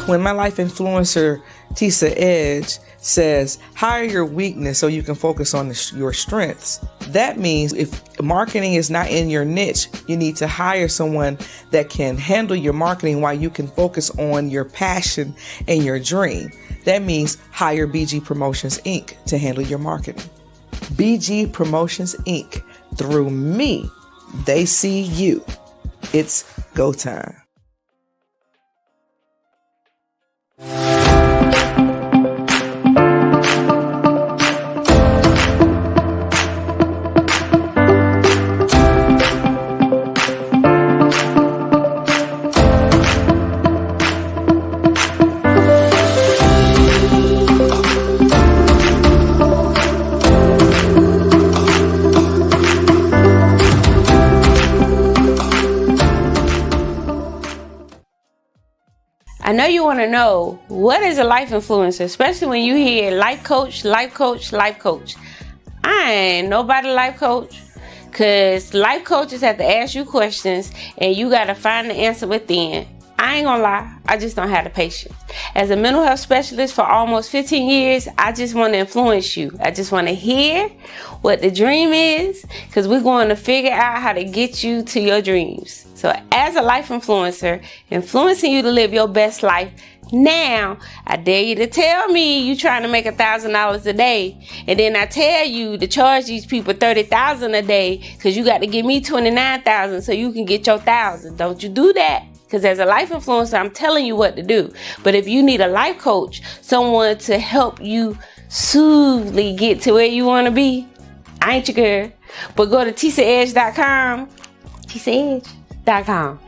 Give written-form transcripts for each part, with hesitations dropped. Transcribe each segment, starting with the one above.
When my life influencer, Tisa Edge, says, hire your weakness so you can focus on your strengths, that means if marketing is not in your niche, you need to hire someone that can handle your marketing while you can focus on your passion and your dream. That means hire BG Promotions Inc. to handle your marketing. BG Promotions Inc. Through me, they see you. It's go time. I know you want to know, what is a life influencer, especially when you hear life coach, life coach, life coach. I ain't nobody life coach, because life coaches have to ask you questions and you got to find the answer within. I ain't gonna lie, I just don't have the patience. As a mental health specialist for almost 15 years, I just want to influence you. I just want to hear what the dream is, because we're going to figure out how to get you to your dreams. So as a life influencer, influencing you to live your best life now, I dare you to tell me you trying to make $1,000 a day, and then I tell you to charge these people $30,000 a day because you got to give me $29,000 so you can get your $1,000. Don't you do that. Because as a life influencer, I'm telling you what to do. But if you need a life coach, someone to help you smoothly get to where you want to be, I ain't your girl. But go to tisaedge.com. tisaedge.com.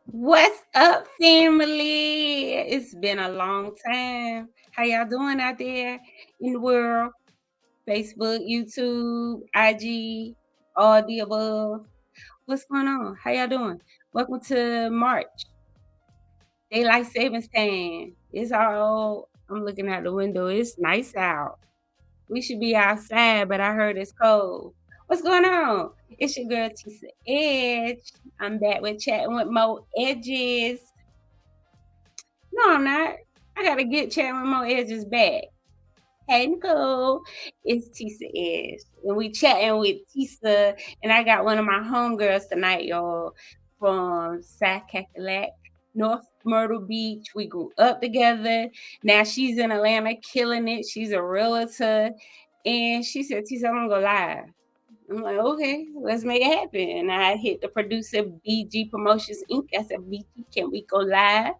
What's up, family? It's been a long time. How y'all doing out there in the world? Facebook, YouTube, IG, all the above. What's going on? How y'all doing? Welcome to March. Daylight savings time. It's all, I'm looking out the window. It's nice out. We should be outside, but I heard it's cold. What's going on? It's your girl, Tisa Edge. I'm back with Chatting with Mo Edges. No, I'm not. I got to get Chatting with Mo Edges back. Hey, Nicole. It's Tisa Edge. And we chatting with Tisa. And I got one of my homegirls tonight, y'all, from South Cackalack, North Myrtle Beach. We grew up together. Now she's in Atlanta killing it. She's a realtor. And she said, Tisa, I'm going to go live. I'm like, okay, let's make it happen. And I hit the producer, BG Promotions Inc. I said, BG, can we go live?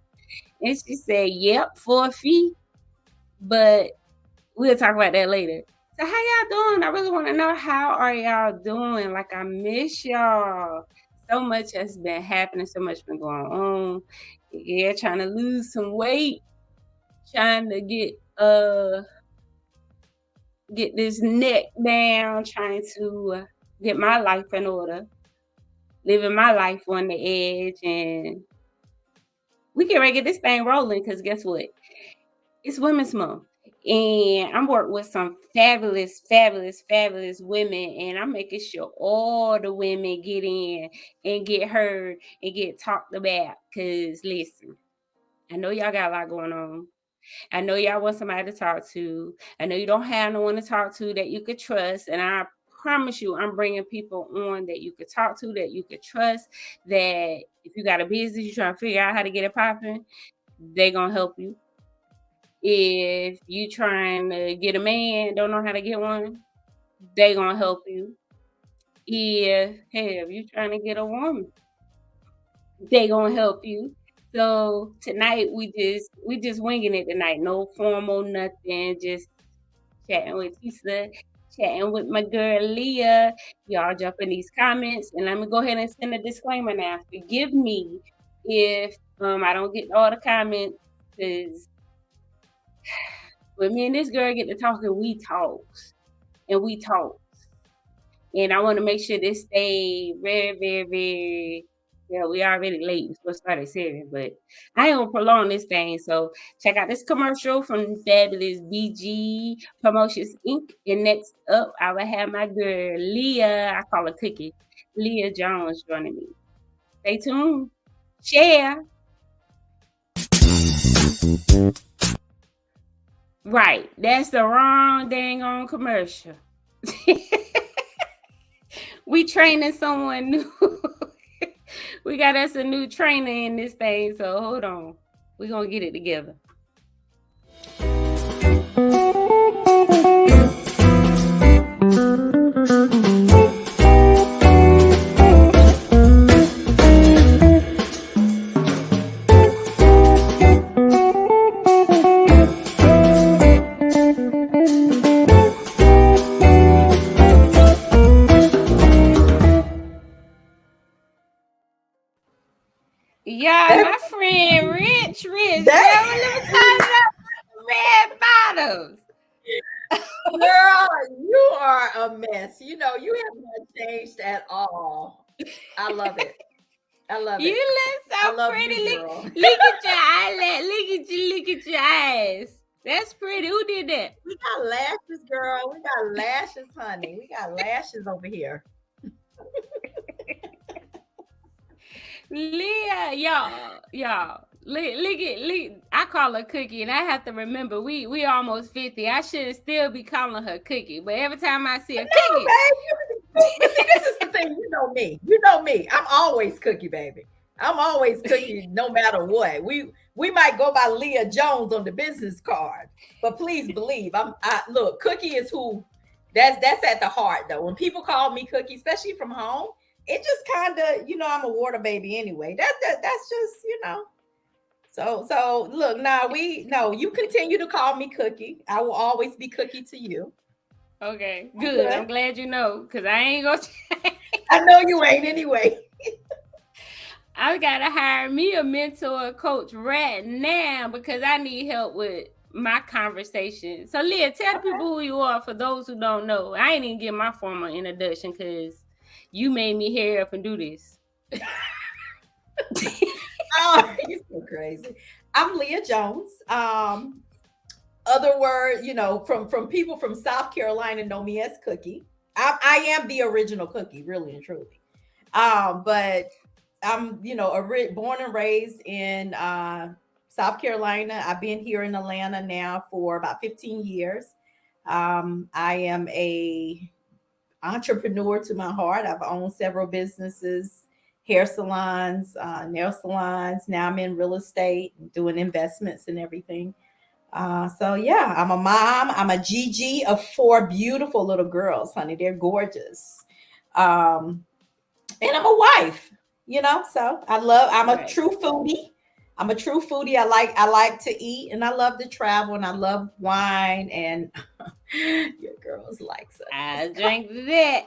And she said, yep, for a fee. But we'll talk about that later. So how y'all doing? I really want to know, how are y'all doing? Like, I miss y'all. So much has been happening. So much been going on. Yeah, trying to lose some weight. Trying to get this neck down. Trying to get my life in order. Living my life on the edge. And we can get this thing rolling, because guess what? It's Women's Month. And I'm working with some fabulous, fabulous, fabulous women. And I'm making sure all the women get in and get heard and get talked about. Because listen, I know y'all got a lot going on. I know y'all want somebody to talk to. I know you don't have no one to talk to that you could trust. And I promise you, I'm bringing people on that you could talk to, that you could trust, that if you got a business, you're trying to figure out how to get it popping, they're going to help you. If you trying to get a man, don't know how to get one, they gonna help you. If you trying to get a woman, they gonna help you. So tonight we just winging it tonight. No formal nothing, just chatting with Tisa, chatting with my girl Leah. Y'all jump in these comments, and let me go ahead and send a disclaimer now. Forgive me if I don't get all the comments, because when me and this girl get to talking, we talks and we talk. And I want to make sure this stay very, very, very. Yeah, we already late. We're supposed to start at 7, but I ain't gonna prolong this thing. So check out this commercial from Fabulous BG Promotions Inc. And next up, I will have my girl Leah. I call her Cookie. Leah Jones joining me. Stay tuned. Share. Right. That's the wrong dang on commercial. We training someone new. We got us a new trainer in this thing, so hold on. We're gonna get it together. Yeah, my friend Rich, girl, let me talk about red bottoms. Girl, you are a mess. You know, you have not changed at all. I love it. I love You it. look I so love pretty. you, girl. Look at your eyelid. Look at your eyes. That's pretty. Who did that? We got lashes, girl. We got lashes, honey. We got lashes over here. Leah, y'all. Look. I call her Cookie, and I have to remember we almost 50. I should still be calling her Cookie, but every time I see a Cookie, Babe, but see, this is the thing. You know me. You know me. I'm always Cookie, baby. I'm always Cookie, no matter what. We might go by Leah Jones on the business card, but please believe I look. Cookie is who. That's at the heart, though. When people call me Cookie, especially from home, it just kind of, I'm a water baby anyway. That's just, So look, now you continue to call me Cookie. I will always be Cookie to you. okay, good. I'm glad you know, because I ain't gonna I know you ain't anyway. I gotta hire me a mentor, coach right now, because I need help with my conversation. So Leah, tell the people who you are for those who don't know. I ain't even get my formal introduction because you made me hurry up and do this. Oh, you're so crazy. I'm Leah Jones. Other word, from people from South Carolina know me as Cookie. I am the original Cookie, really and truly. But I'm, born and raised in South Carolina. I've been here in Atlanta now for about 15 years. I am a entrepreneur to my heart. I've owned several businesses, hair salons, nail salons. Now I'm in real estate, doing investments and everything. So yeah, I'm a mom. I'm a GG of 4 beautiful little girls, honey. They're gorgeous. And I'm a wife, so I'm a true foodie. I'm a true foodie. I like to eat, and I love to travel, and I love wine, and your girls like such. I drink that.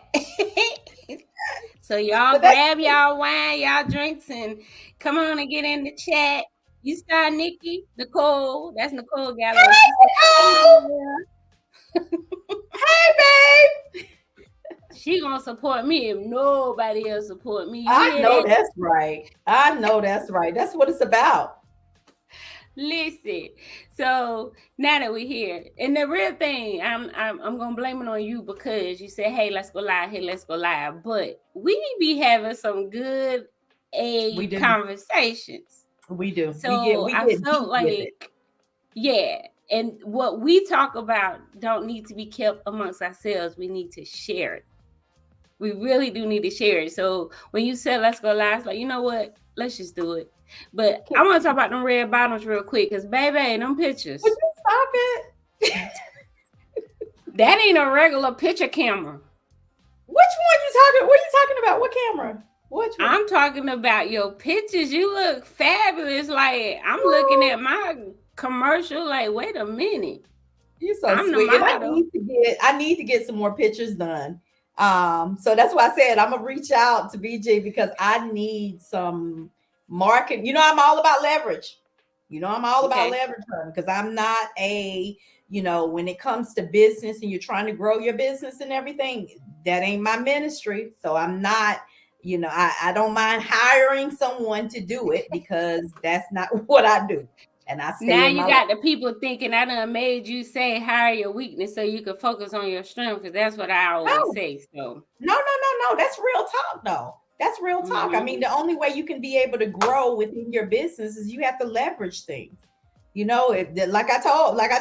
So y'all grab y'all wine, y'all drinks, and come on and get in the chat. You saw Nikki, Nicole. That's Nicole Gallo. Hey, babe. She gonna support me if nobody else support me. I know that's right. That's what it's about. Listen, so now that we're here, and the real thing, I'm gonna blame it on you because you said, "Hey, let's go live. Hey, let's go live." But we be having some good conversations. We do. So I felt like, yeah. And what we talk about don't need to be kept amongst ourselves. We need to share it. We really do need to share it. So when you said let's go live, it's like, you know what? Let's just do it. But I want to talk about them red bottoms real quick because, baby, them pictures. Would you stop it? That ain't a regular picture camera. Which one you talking? What are you talking about? What camera? Which one? I'm talking about your pictures. You look fabulous. Like, I'm looking at my commercial. Like, wait a minute. You're so I'm the sweet. And model. I need to get some more pictures done. So that's why I said I'm gonna reach out to BJ because I need some market. You know, I'm all about leverage. You know, I'm all about Okay. leverage because I'm not when it comes to business and you're trying to grow your business and everything, that ain't my ministry. So I'm not, I don't mind hiring someone to do it because that's not what I do. And I stay Now in you my got the people thinking I done made you say hire your weakness so you can focus on your strength, because that's what I always no, say. So no. That's real talk, though. That's real talk. I mean, the only way you can be able to grow within your business is you have to leverage things. Like I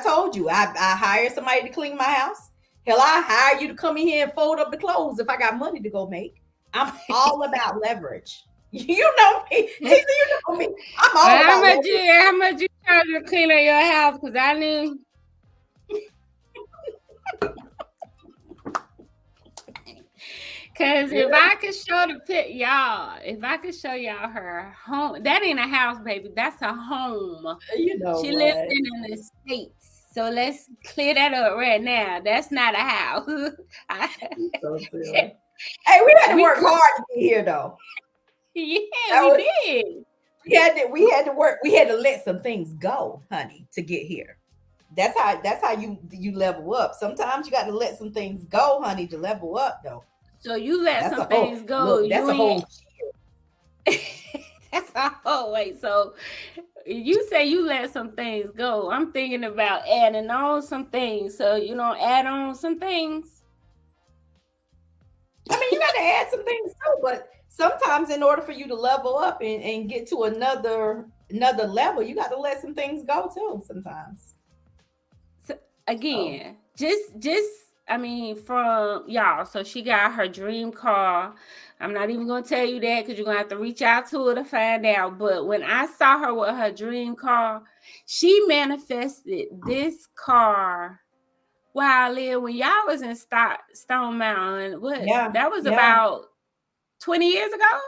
told you, I hire somebody to clean my house. Hell, I hire you to come in here and fold up the clothes if I got money to go make. I'm all about leverage. You know me, Tisa, you know me. I'm all about leverage. how much you charge to clean up your house? Because I knew. Cause if I could show the pit, y'all, if I could show y'all her home, that ain't a house, baby. That's a home. You know She what? lives in an estate. So let's clear that up right now. That's not a house. So silly. Hey, we had to work hard to get here, though. Yeah, we did. We had to work. We had to let some things go, honey, to get here. That's how you level up. Sometimes you got to let some things go, honey, to level up, though. So you let That's some things go. Look, that's a whole. That's a whole wait. So you say you let some things go. I'm thinking about adding on some things. So add on some things. I mean, you got to add some things too, but sometimes in order for you to level up and get to another level, you got to let some things go too. Sometimes. So, again, just I mean, from y'all. So she got her dream car. I'm not even gonna tell you that because you're gonna have to reach out to her to find out. But when I saw her with her dream car, she manifested this car while when y'all was in Stone Mountain. That was about 20 years ago.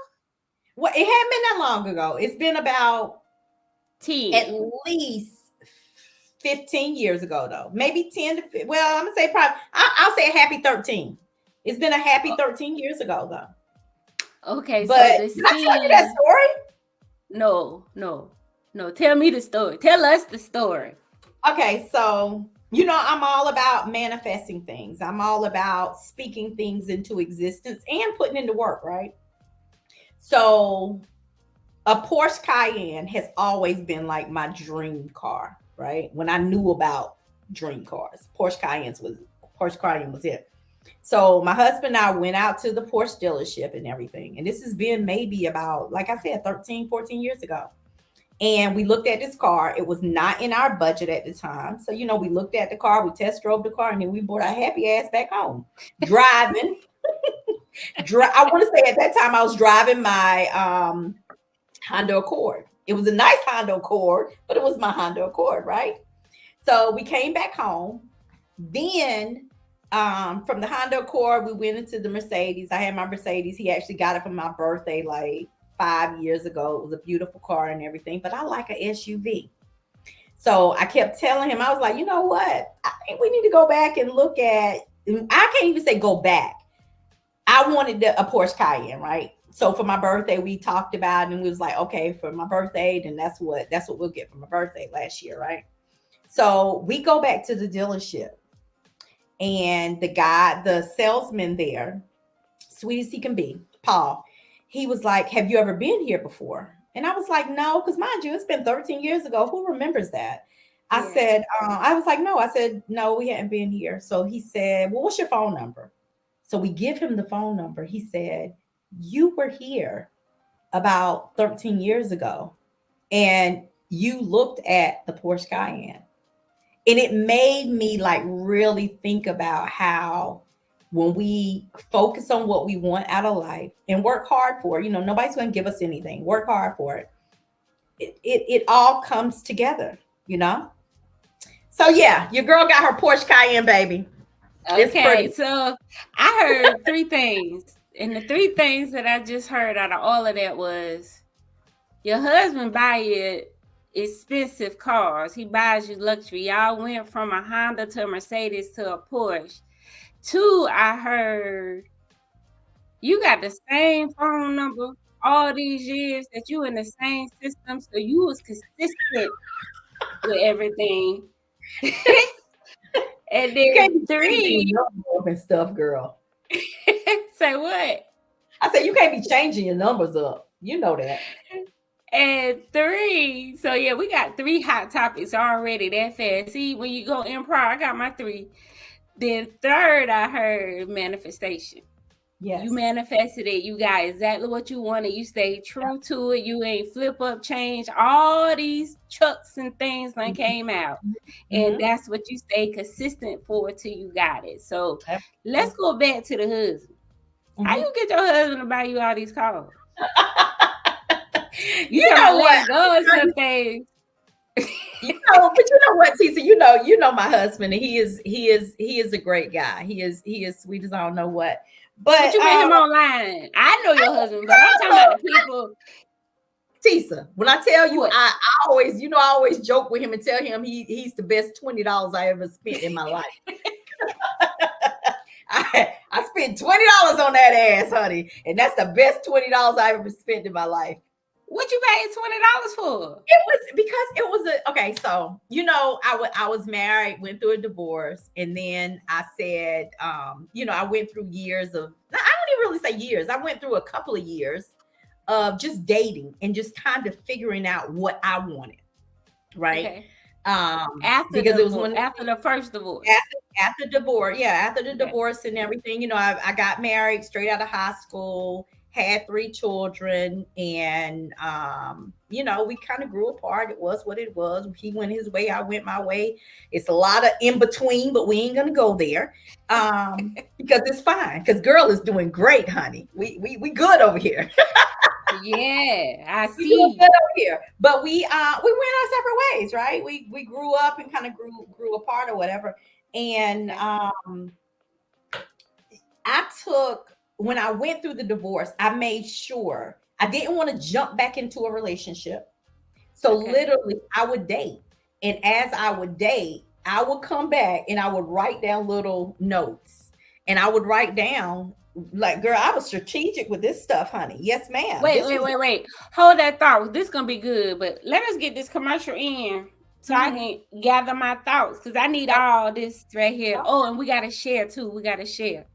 Well, it hadn't been that long ago. It's been about 10. At least 15 years ago, though. Maybe 10 to 15. Well, I'm gonna say probably I'll say a happy 13. It's been a happy 13 years ago, though. Okay, but so did I tell you that story? No. Tell me the story. Tell us the story. Okay, so I'm all about manifesting things. I'm all about speaking things into existence and putting into work, right? So a Porsche Cayenne has always been like my dream car, right? When I knew about dream cars, Porsche Cayenne was it. So my husband and I went out to the Porsche dealership and everything. And this has been maybe about, like I said, 13, 14 years ago. And we looked at this car. It was not in our budget at the time. So, we looked at the car, we test drove the car, and then we brought our happy ass back home. Driving. I want to say at that time I was driving my Honda Accord. It was a nice Honda Accord, but it was my Honda Accord, right? So we came back home. Then from the Honda Accord, we went into the Mercedes. I had my Mercedes. He actually got it for my birthday like 5 years ago. It was a beautiful car and everything, but I like an SUV. So I kept telling him, I was like, you know what? I think we need to go back and look at, I can't even say go back. I wanted a Porsche Cayenne, right? So for my birthday, we talked about it and we was like, okay, for my birthday, then that's what we'll get for my birthday last year, right? So we go back to the dealership and the salesman there, sweet as he can be, Paul, he was like, have you ever been here before? And I was like, no, because mind you, it's been 13 years ago. Who remembers that? I said, I was like, no. I said, no, we hadn't been here. So he said, well, what's your phone number? So we give him the phone number. He said, you were here about 13 years ago and you looked at the Porsche Cayenne. And it made me like really think about how when we focus on what we want out of life and work hard for it, nobody's going to give us anything. Work hard for it. It all comes together, So yeah, your girl got her Porsche Cayenne, baby. Okay, so I heard 3 things. And the 3 things that I just heard out of all of that was your husband buy you expensive cars. He buys you luxury. Y'all went from a Honda to a Mercedes to a Porsche. 2, I heard you got the same phone number all these years that you in the same system, so you was consistent with everything. And then 3 and stuff, girl. Say what? I said you can't be changing your numbers up. You know that. And 3, so yeah, we got 3 hot topics already that fast. See, when you go improv, I got my 3. Then 3rd, I heard manifestation. Yes. You manifested it. You got exactly what you wanted. You stayed true to it. You ain't flip up, change. All these chucks and things that came out. And that's what you stay consistent for till you got it. So let's go back to the husband. How you get your husband to buy you all these cars? You know what? Go some things. But you know what, Tisa, you know my husband, and he is a great guy. He is sweet as I don't know what. But you met him online. I know your husband, but I'm talking about the people. Tisa, when I tell you, I always joke with him and tell him he's the best $20 I ever spent in my life. I spent $20 on that ass, honey, and that's the best $20 I ever spent in my life. What you paid $20 for? It was because it was okay. So I was married, went through a divorce, and then I said, I went through years of. I don't even really say years. I went through a couple of years of just dating and just kind of figuring out what I wanted, right? Okay. Because it was after the first divorce. After divorce, after the divorce and everything. I got married straight out of high school. Had 3 children, and we kind of grew apart. It was what it was. He went his way, I went my way. It's a lot of in between, but we ain't gonna go there because it's fine. Because girl is doing great, honey. We good over here. Yeah, I see. We doing good over here, but we went our separate ways, right? We grew up and kind of grew apart or whatever. And when I went through the divorce, I made sure I didn't want to jump back into a relationship. So literally I would date. And as I would date, I would come back and I would write down little notes. And I would write down, like, girl, I was strategic with this stuff, honey. Yes, ma'am. Wait. Hold that thought. This is going to be good. But let us get this commercial in so I can gather my thoughts, because I need all this right here. Oh, and we got to share too. We got to share.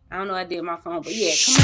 I don't know. I did my phone, but yeah, come on.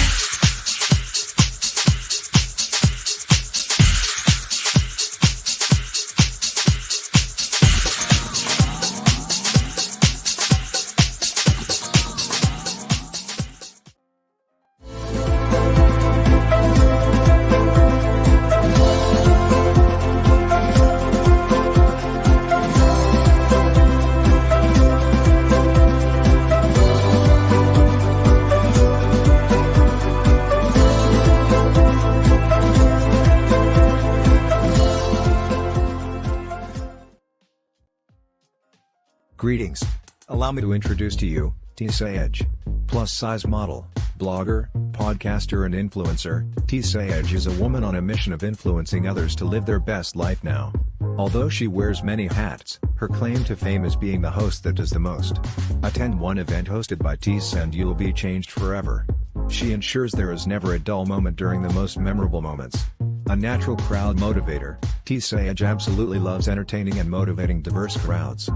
Greetings. Allow me to introduce to you, Tisa Edge. Plus-size model, blogger, podcaster and influencer, Tisa Edge is a woman on a mission of influencing others to live their best life now. Although she wears many hats, her claim to fame is being the host that does the most. Attend one event hosted by Tisa and you'll be changed forever. She ensures there is never a dull moment during the most memorable moments. A natural crowd motivator, Tisa Edge absolutely loves entertaining and motivating diverse crowds.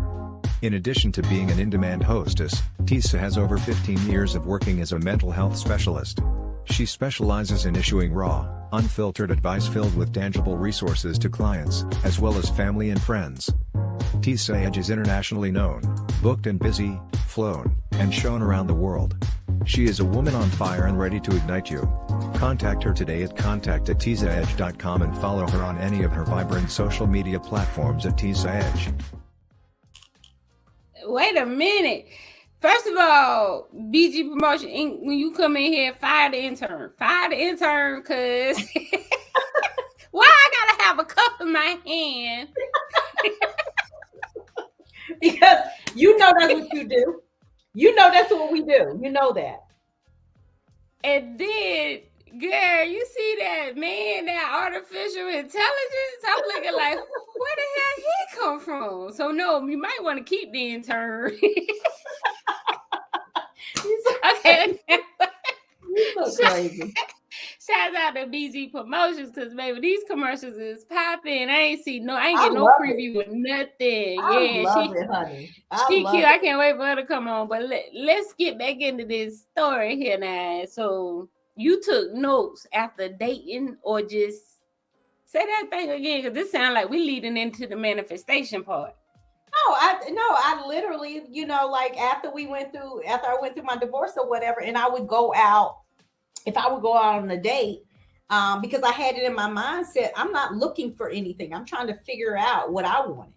In addition to being an in-demand hostess, Tisa has over 15 years of working as a mental health specialist. She specializes in issuing raw, unfiltered advice filled with tangible resources to clients, as well as family and friends. Tisa Edge is internationally known, booked and busy, flown, and shown around the world. She is a woman on fire and ready to ignite you. Contact her today at contact@tisaedge.com and follow her on any of her vibrant social media platforms at Tisa Edge. Wait a minute. First of all, BG Promotion Inc., when you come in here, fire the intern. Fire the intern, because why I gotta have a cup in my hand? Because you know that's what you do. You know that's what we do. You know that. And then, girl, you see that man, that artificial intelligence? I'm looking like, where the hell he come from? So no, you might want to keep the intern. Okay. You so crazy. Shout out to BG Promotions, because baby, these commercials is popping. I ain't I get no love preview with nothing. I Yeah, love it, honey. I she love cute. it. I can't wait for her to come on. But let's get back into this story here now. So you took notes after dating, or just say that thing again? Because this sounds like we leading into the manifestation part. I literally, like after I went through my divorce or whatever, and I would go out, if I would go out on a date, because I had it in my mindset, I'm not looking for anything. I'm trying to figure out what I wanted.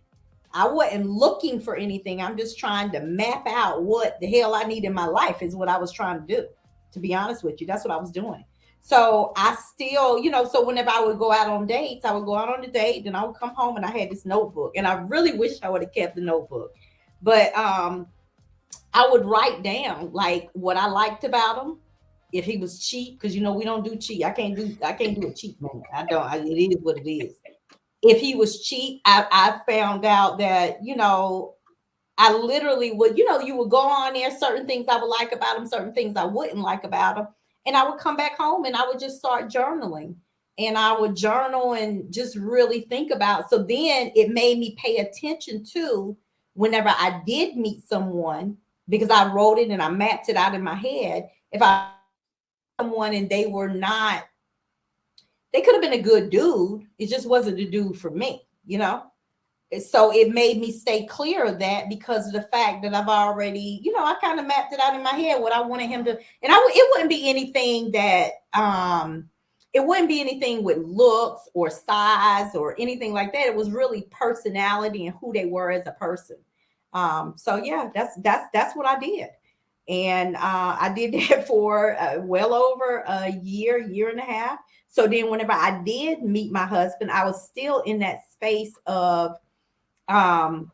I wasn't looking for anything. I'm just trying to map out what the hell I need in my life is what I was trying to do. To be honest with you, that's what I was doing. So I still, so whenever I would go out on dates, I would go out on the date, then I would come home and I had this notebook. And I really wish I would have kept the notebook. But I would write down like what I liked about him. If he was cheap, because we don't do cheap. I can't do a cheap man. I don't. It is what it is. If he was cheap, I found out that I literally would, you would go on there, certain things I would like about him, certain things I wouldn't like about him. And I would come back home and I would just start journaling. And I would journal and just really think about. So then it made me pay attention to whenever I did meet someone, because I wrote it and I mapped it out in my head. If I someone and they could have been a good dude, it just wasn't the dude for me, so it made me stay clear of that, because of the fact that I've already, I kind of mapped it out in my head what I wanted him to. And it wouldn't be anything that it wouldn't be anything with looks or size or anything like that. It was really personality and who they were as a person. So yeah, that's what I did. And I did that for well over a year and a half. So then whenever I did meet my husband, I was still in that space of, I'm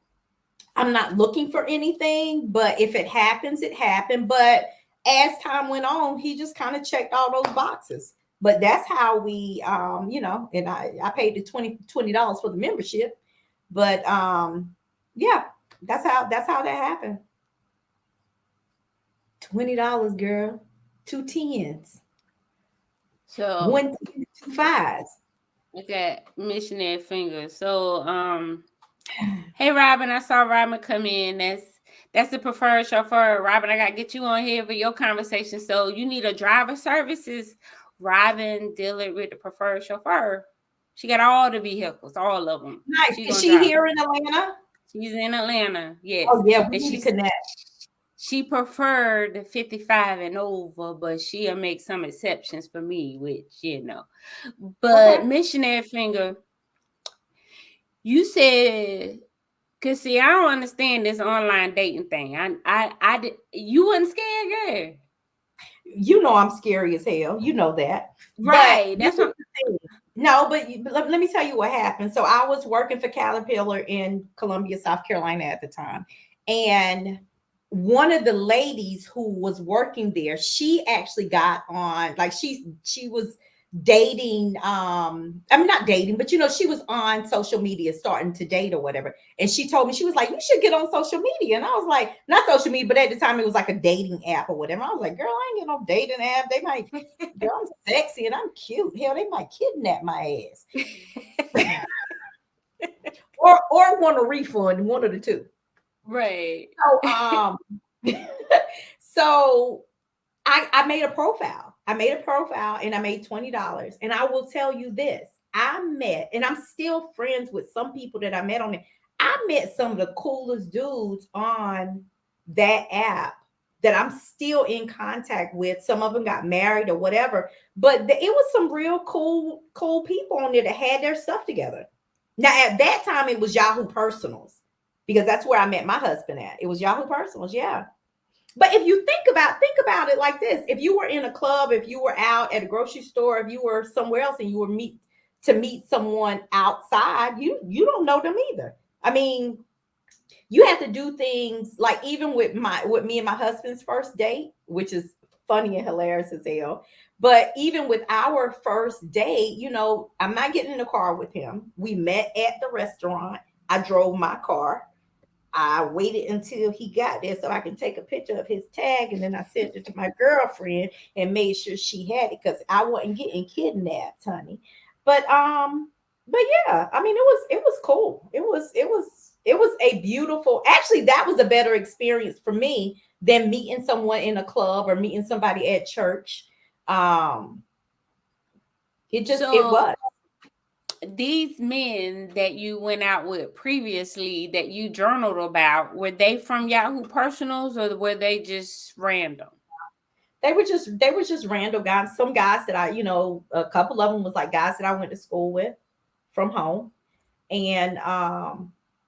not looking for anything, but if it happens, it happened. But as time went on, he just kind of checked all those boxes. But that's how we, and I paid the $20 for the membership. But yeah, that's how that happened. $20, girl. 2 10s. So 1 10, 2 5s. okay, missionary finger. So hey Robin, I saw Robin come in. That's the preferred chauffeur. Robin, I gotta get you on here for your conversation. So you need a driver services. Robin dealing with the preferred chauffeur. She got all the vehicles, all of them. Nice. Is she here in Atlanta? She's in Atlanta. Yes. Oh yeah, we need to connect. She preferred 55 and over, but she'll make some exceptions for me, which But okay. Missionary finger, you said, cause see, I don't understand this online dating thing. I did. You wasn't scared, girl. I'm scary as hell. You know that, right? But that's what. No, but let me tell you what happened. So I was working for Caterpillar in Columbia, South Carolina at the time, and one of the ladies who was working there, she actually got on, like she was dating, not dating, but she was on social media starting to date or whatever. And she told me, she was like, you should get on social media. And I was like, not social media, but at the time it was like a dating app or whatever. I was like, girl, I ain't getting no dating app. They might, girl, I'm sexy and I'm cute. Hell, they might kidnap my ass. or want a refund, one of the two. Right. So I made a profile. And I made $20. And I will tell you this, I met, and I'm still friends with some people that I met on it. I met some of the coolest dudes on that app that I'm still in contact with. Some of them got married or whatever, but it was some real cool people on there that had their stuff together. Now, at that time, it was Yahoo Personals, because that's where I met my husband at. It was Yahoo Personals, yeah. But if you think about it like this, if you were in a club, if you were out at a grocery store, if you were somewhere else and you were meet someone outside, you don't know them either. I mean, You have to do things like, even with me and my husband's first date, which is funny and hilarious as hell. But even with our first date, I'm not getting in the car with him. We met at the restaurant. I drove my car. I waited until he got there so I can take a picture of his tag, and then I sent it to my girlfriend and made sure she had it, because I wasn't getting kidnapped, honey. But yeah, I mean, it was cool. It was a beautiful. Actually, that was a better experience for me than meeting someone in a club or meeting somebody at church. Um, it So was. these men that you went out with previously that you journaled about, were they from Yahoo Personals or were they just random? They were just random guys. Some guys that a couple of them was like guys that I went to school with from home. And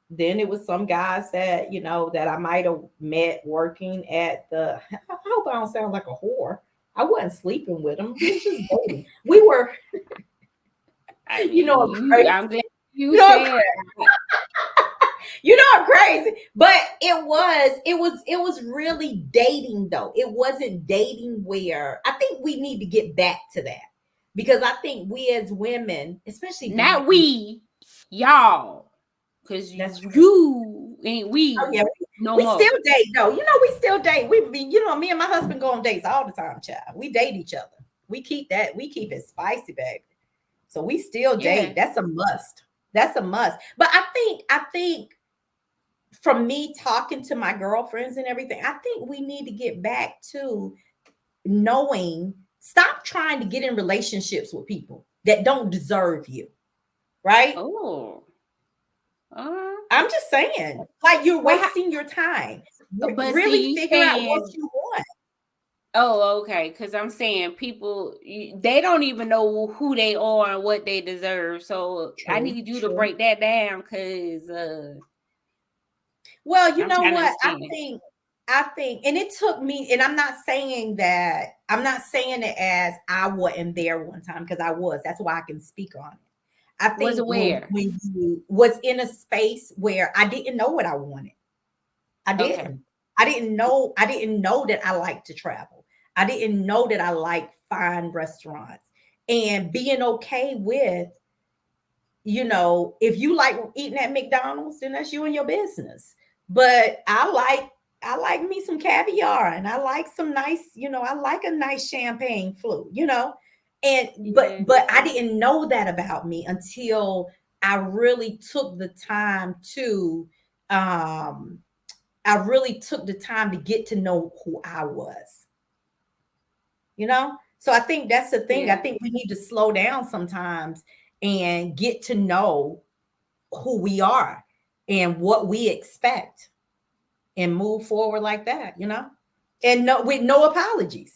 then it was some guys that I might have met working at the. I hope I don't sound like a whore. I wasn't sleeping with them. We was just dating. We were, I you know, I'm mean, crazy. I'm glad you You know, I'm said. I'm crazy. But it was really dating though. It wasn't dating where I think we need to get back to that, because I think we as women, especially Not black, we, y'all, because that's true. you ain't Oh we yeah, no we more. still date though. We still date. Me and my husband go on dates all the time, child. We date each other. We keep that. We keep it spicy, baby. So we still Yeah. date. That's a must. That's a must. But I think from me talking to my girlfriends and everything, I think we need to get back to knowing. Stop trying to get in relationships with people that don't deserve you. Right? Oh. Uh, I'm just saying, like, you're well, wasting your time. but Really see, you figure out what saying, you want. oh, okay, because I'm saying people, they don't even know who they are and what they deserve. So I True, need you to true. break that down, because Well, you I'm know trying to what? I understand. think, I think, and it took me, and I'm not saying it as I wasn't there one time, because I was. That's why I can speak on it. I Was think aware. when you was in a space where I didn't know what I wanted. I Okay. didn't. I didn't know that I like to travel. I didn't know that I like fine restaurants, and being okay with, if you like eating at McDonald's, then that's you and your business. But I like me some caviar, and I like some nice, I like a nice champagne flute. And but Yeah. but I didn't know that about me until I really took the time to um get to know who I was. So I think that's the thing. I Yeah. think we need to slow down sometimes and get to know who we are and what we expect, and move forward like that. And no, with no apologies.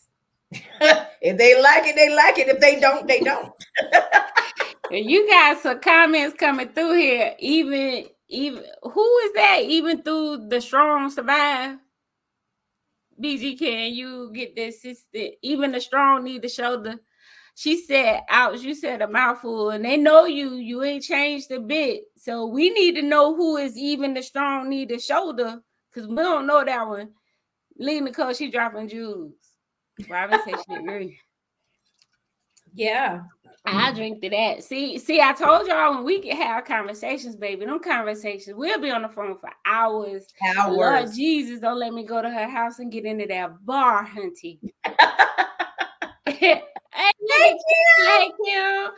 If they like it, they like it. If they don't, they don't. You got some comments coming through here. Even who is that? Even through the strong survive. BG, can you get the assistant? Even the strong need the shoulder. She said, ouch, you said a mouthful, and they know you ain't changed a bit. So we need to know who is even the strong need the shoulder, because we don't know that one. Lee Nicole, she dropping jewels. Robin said she agree. Yeah. I drink to that. See, I told y'all when we can have conversations, baby. Them conversations, we'll be on the phone for hours. Lord Hours. Jesus, don't let me go to her house and get into that bar, hunty. Hey, Thank you. hey, Kim.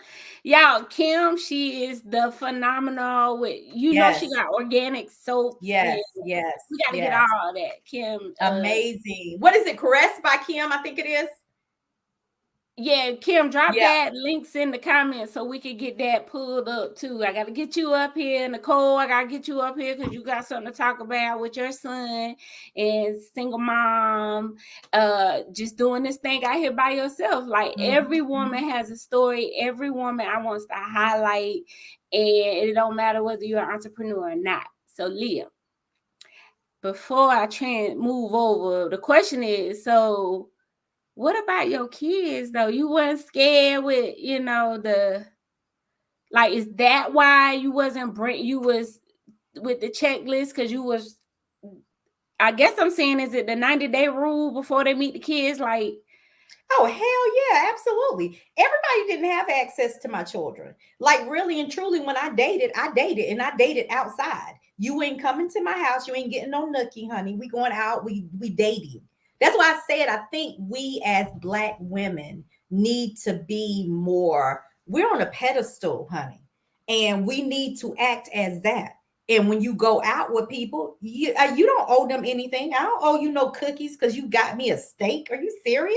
Y'all, Kim, she is the phenomenal with, she Yes. got organic soaps, and Yes. Yes. we got to get Yes. all that. Kim, Amazing. What is it? Caressed by Kim, I think it is. yeah, Kim, drop Yeah. that links in the comments so we can get that pulled up too. I got to get you up here, Nicole. I got to get you up here because you got something to talk about with your son and single mom. Just doing this thing out here by yourself. Like, every woman has a story. Every woman I wants to highlight, and it don't matter whether you're an entrepreneur or not. So, Leah, before I move over, the question is, so what about your kids though? You wasn't scared with, is that why you wasn't you was with the checklist because you was, I guess I'm saying, is it the 90-day rule before they meet the kids? Like, oh, hell yeah, absolutely. Everybody didn't have access to my children. Like, really and truly, when I dated and I dated outside. You ain't coming to my house. You ain't getting no nookie, honey. We going out. We dating. That's why I said I think we as Black women need to be more. We're on a pedestal, honey, and we need to act as that. And when you go out with people, you don't owe them anything. I don't owe you no cookies because you got me a steak. Are you serious?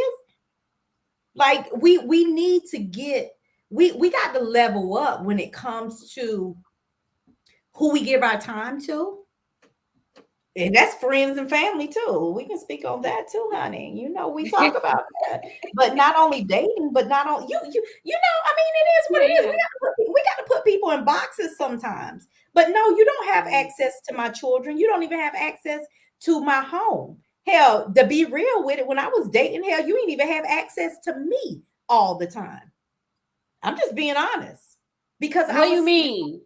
Like we need to get we got to level up when it comes to who we give our time to. And that's friends and family too. We can speak on that too, honey. You know, we talk about that. But not only dating, but not only you. I mean, it is what it is. We got to put people in boxes sometimes. But no, you don't have access to my children. You don't even have access to my home. Hell, to be real with it, when I was dating, hell, you didn't even have access to me all the time. I'm just being honest. Because what do you mean?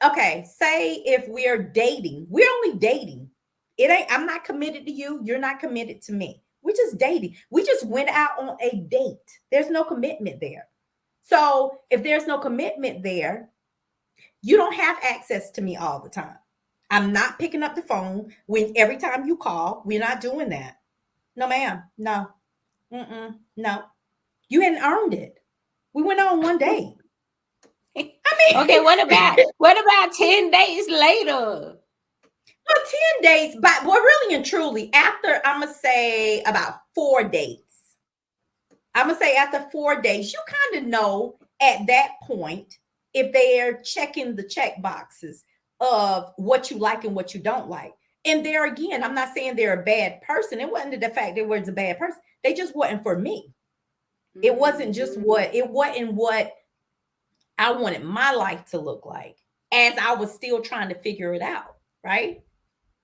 Okay, say if we're dating, we're only dating. I'm not committed to you. You're not committed to me. We're just dating. We just went out on a date. There's no commitment there. So if there's no commitment there, you don't have access to me all the time. I'm not picking up the phone when every time you call. We're not doing that. No, ma'am. No. No. You hadn't earned it. We went on one date. I mean, okay, what about 10 days later? Well, 10 days, but really and truly, after I'm gonna say about 4 dates. I'm gonna say after 4 days, you kind of know at that point if they're checking the check boxes of what you like and what you don't like. And there again, I'm not saying they're a bad person. It wasn't the fact they were a bad person. They just wasn't for me. It wasn't what I wanted my life to look like as I was still trying to figure it out, right?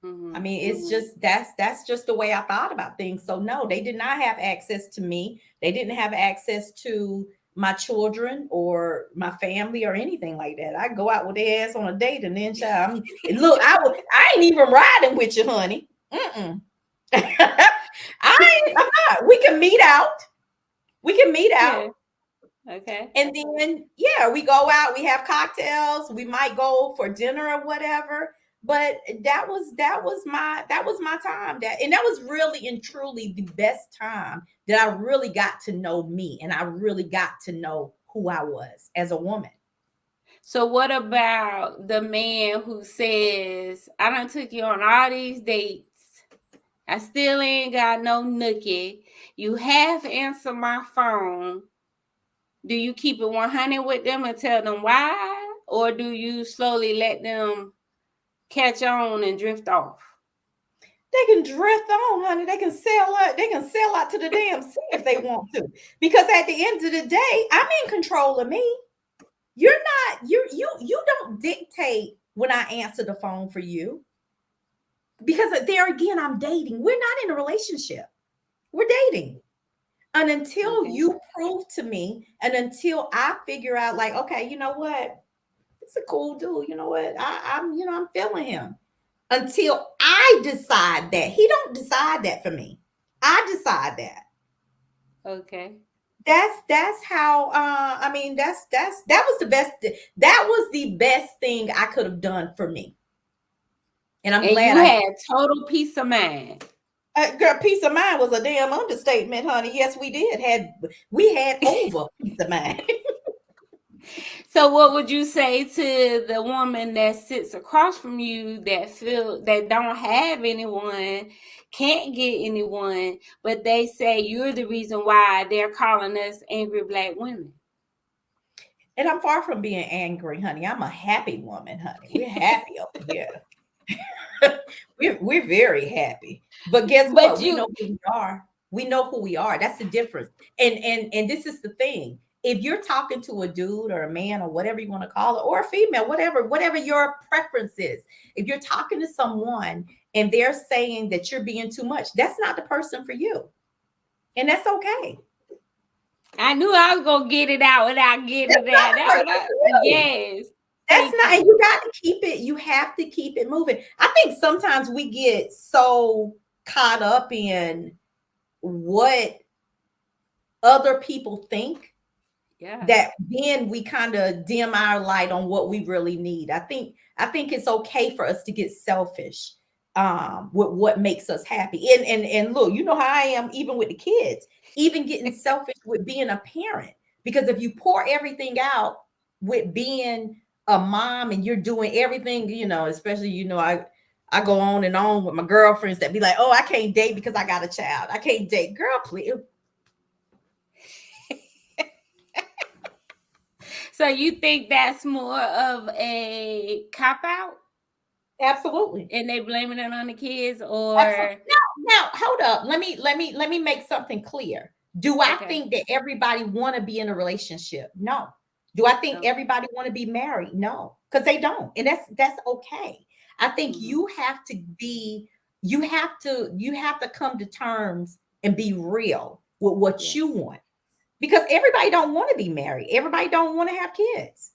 I mean, it's just that's just the way I thought about things. So no, they did not have access to me. They didn't have access to my children or my family or anything like that. I go out with their ass on a date and then look, I ain't even riding with you, honey. I'm not. We can meet out. Yeah. Okay. And then, we go out, we have cocktails, we might go for dinner or whatever. But that was my time. And that was really and truly the best time that I really got to know me and I really got to know who I was as a woman. So what about the man who says, I done took you on all these dates. I still ain't got no nookie. You half answer my phone. Do you keep it 100 with them and tell them why? Or do you slowly let them catch on and drift off? They can drift on, honey. They can sell out. They can sell out to the damn sea if they want to. Because at the end of the day, I'm in control of me. You're not. You don't dictate when I answer the phone for you. Because there again, I'm dating. We're not in a relationship. We're dating. And until you prove to me, and until I figure out, like, okay, you know what? It's a cool dude. You know what? I'm feeling him. Until I decide that. He don't decide that for me. I decide that. Okay. That's how that was the best. That was the best thing I could have done for me. And I'm glad you had total peace of mind. Girl, peace of mind was a damn understatement, honey. Yes, we did. We had over peace of mind. So what would you say to the woman that sits across from you that don't have anyone, can't get anyone, but they say you're the reason why they're calling us angry Black women? And I'm far from being angry, honey. I'm a happy woman, honey. We're happy over here. We're very happy. But guess what? We know who we are. We know who we are. That's the difference. And this is the thing. If you're talking to a dude or a man or whatever you want to call it, or a female, whatever your preference is, if you're talking to someone and they're saying that you're being too much, that's not the person for you. And that's okay. I knew I was gonna get it out without getting it out. Yes. That's not, and you got to keep it, you have to keep it moving. I think sometimes we get so caught up in what other people think that then we kind of dim our light on what we really need. I think it's okay for us to get selfish with what makes us happy. And look, you know how I am even with the kids, even getting selfish with being a parent. Because if you pour everything out with being a mom and you're doing everything, you know, especially, you know, I go on and on with my girlfriends that be like, oh, I can't date because I got a child. I can't date. Girl, please. So you think that's more of a cop out? Absolutely. And they blaming it on the kids, or now hold up. Let me make something clear. Do I think that everybody want to be in a relationship? No. Do I think everybody want to be married? No, because they don't. And that's okay. I think you have to come to terms and be real with what you want. Because everybody don't want to be married. Everybody don't want to have kids.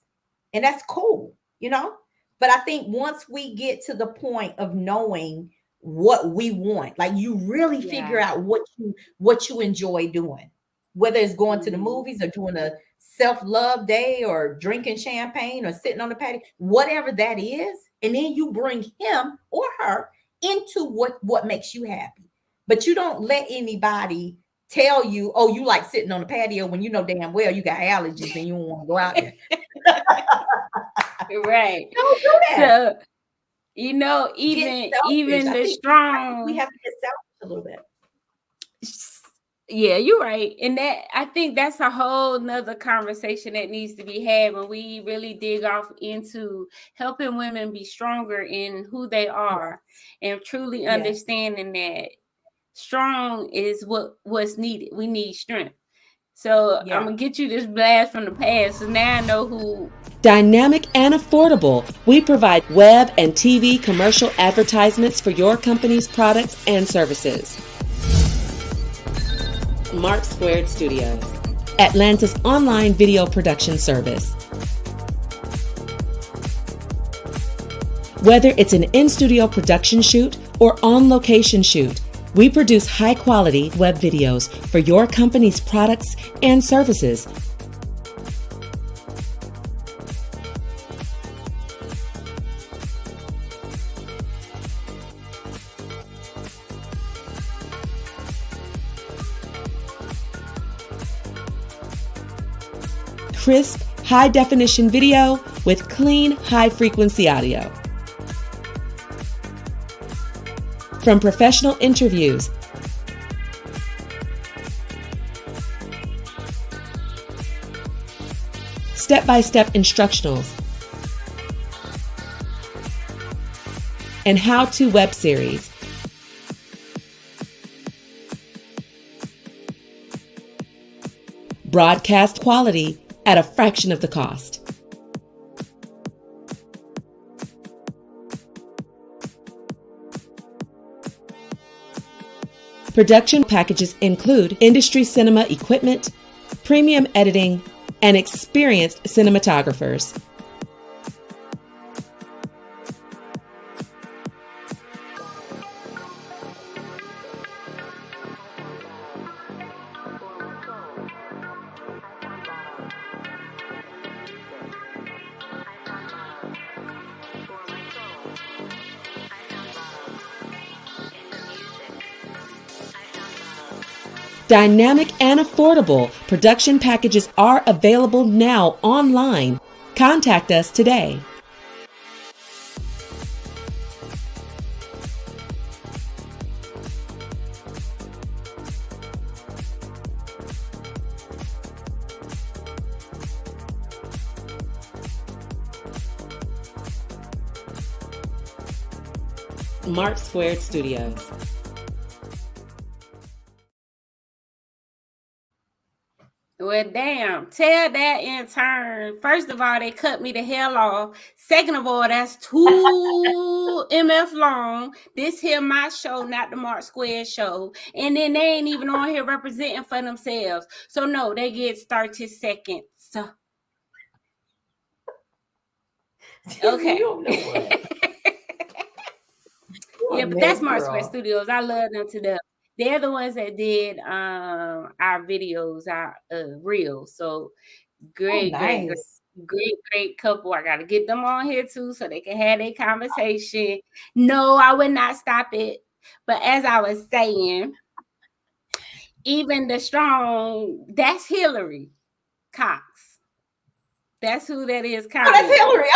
And that's cool, you know? But I think once we get to the point of knowing what we want, like you really figure out what you enjoy doing, whether it's going to the movies or doing a self-love day or drinking champagne or sitting on the patio, whatever that is, and then you bring him or her into what makes you happy. But you don't let anybody tell you, oh, you like sitting on the patio when you know damn well you got allergies and you don't want to go out there. Right. Don't do that. So, you know, even the strong, we have to get selfish a little bit. Yeah, you're right. And that, I think that's a whole nother conversation that needs to be had when we really dig off into helping women be stronger in who they are and truly understanding that strong is what's needed. We need strength. So I'm gonna get you this blast from the past. So now I know who. Dynamic and affordable, we provide web and TV commercial advertisements for your company's products and services. Mark Squared Studios, Atlanta's online video production service. Whether it's an in-studio production shoot or on-location shoot, we produce high-quality web videos for your company's products and services. Crisp, high-definition video with clean, high-frequency audio. From professional interviews, step-by-step instructionals, and how-to web series, broadcast quality at a fraction of the cost. Production packages include industry cinema equipment, premium editing, and experienced cinematographers. Dynamic and affordable production packages are available now online. Contact us today. Mark Squared Studios. Well, damn. Tell that in turn. First of all, they cut me the hell off. Second of all, that's too MF long. This here my show, not the Mark Square show. And then they ain't even on here representing for themselves. So no, they get 30 seconds. Okay. You don't know what. Yeah, but that's Smart Sweat Studios. I love them to death. They're the ones that did our videos, our reels. So great, Nice. great couple. I gotta get them on here too so they can have their conversation. No, I would not stop it. But as I was saying, even the strong, that's Hillary Cox. That's who that is. Oh, that's Hillary.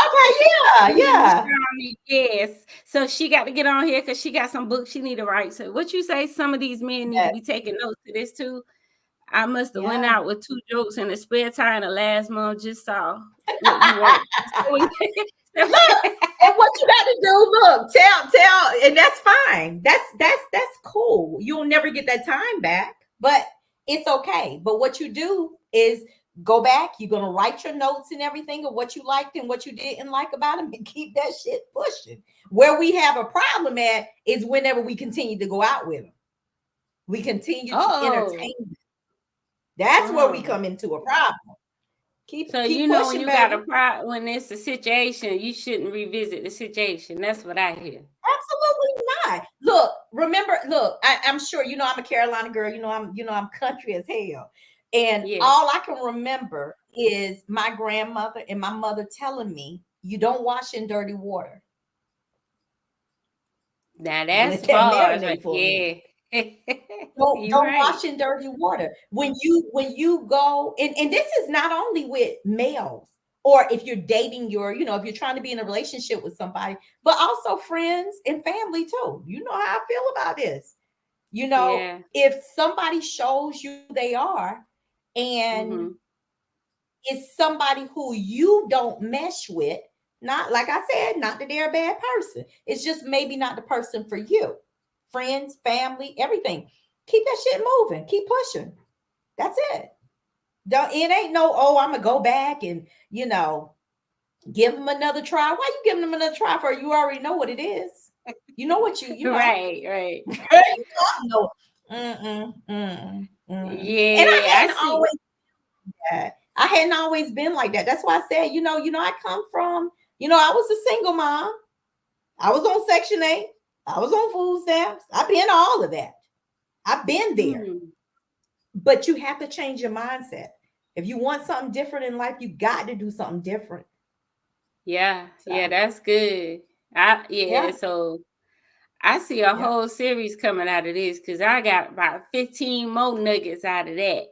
Okay, yeah. Yes. So she got to get on here because she got some books she need to write. So what you say? Some of these men need to be taking notes to this too. I must have went out with 2 jokes in the spare time the last month. Just saw what you want. Look, and what you got to do, look, tell, and that's fine. That's cool. You'll never get that time back, but it's okay. But what you do is go back. You're gonna write your notes and everything of what you liked and what you didn't like about them, and keep that shit pushing. Where we have a problem at is whenever we continue to go out with them. We continue to entertain them. That's where we come into a problem. Keep when pushing, you got a problem, when it's a situation, you shouldn't revisit the situation. That's what I hear. Absolutely not. Look, remember, I'm sure I'm a Carolina girl. I'm country as hell. And all I can remember is my grandmother and my mother telling me, you don't wash in dirty water. Now that's hard. Yeah. Don't wash in dirty water. When you go, and this is not only with males, or if you're dating if you're trying to be in a relationship with somebody, but also friends and family too. You know how I feel about this. If somebody shows you they are, and it's somebody who you don't mesh with, not like I said, not that they're a bad person. It's just maybe not the person for you. Friends, family, everything. Keep that shit moving. Keep pushing. That's it. It ain't no, I'm gonna go back and give them another try. Why you giving them another try for? You already know what it is. You know what you know. Right. You know. Yeah. And I hadn't always been like that. That's why I said, I come from, I was a single mom. I was on Section 8. I was on food stamps. I've been all of that. I've been there. But you have to change your mindset. If you want something different in life, you got to do something different. Yeah, that's good. So I see a whole series coming out of this because I got about 15 more nuggets out of that.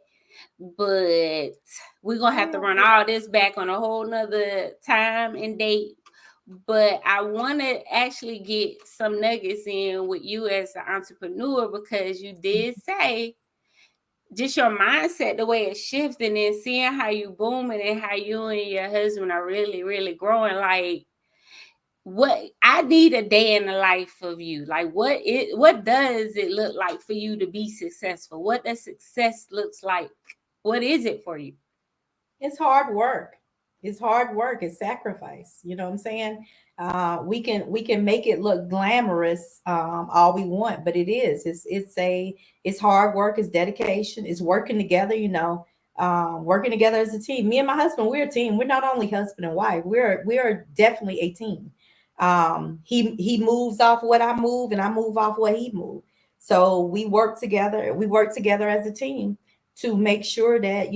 But we're going to have to run all this back on a whole nother time and date. But I want to actually get some nuggets in with you as an entrepreneur, because you did say just your mindset, the way it's shifting, and seeing how you booming and how you and your husband are really, really growing. Like, what I need a day in the life of you. Like, what does it look like for you to be successful? What does success looks like? What is it for you? It's hard work. It's hard work. It's sacrifice. You know what I'm saying? We can make it look glamorous all we want, but it is. It's hard work. It's dedication. It's working together. Working together as a team. Me and my husband, we're a team. We're not only husband and wife. We're definitely a team. He moves off what I move, and I move off what he moves. So we work together. We work together as a team to make sure that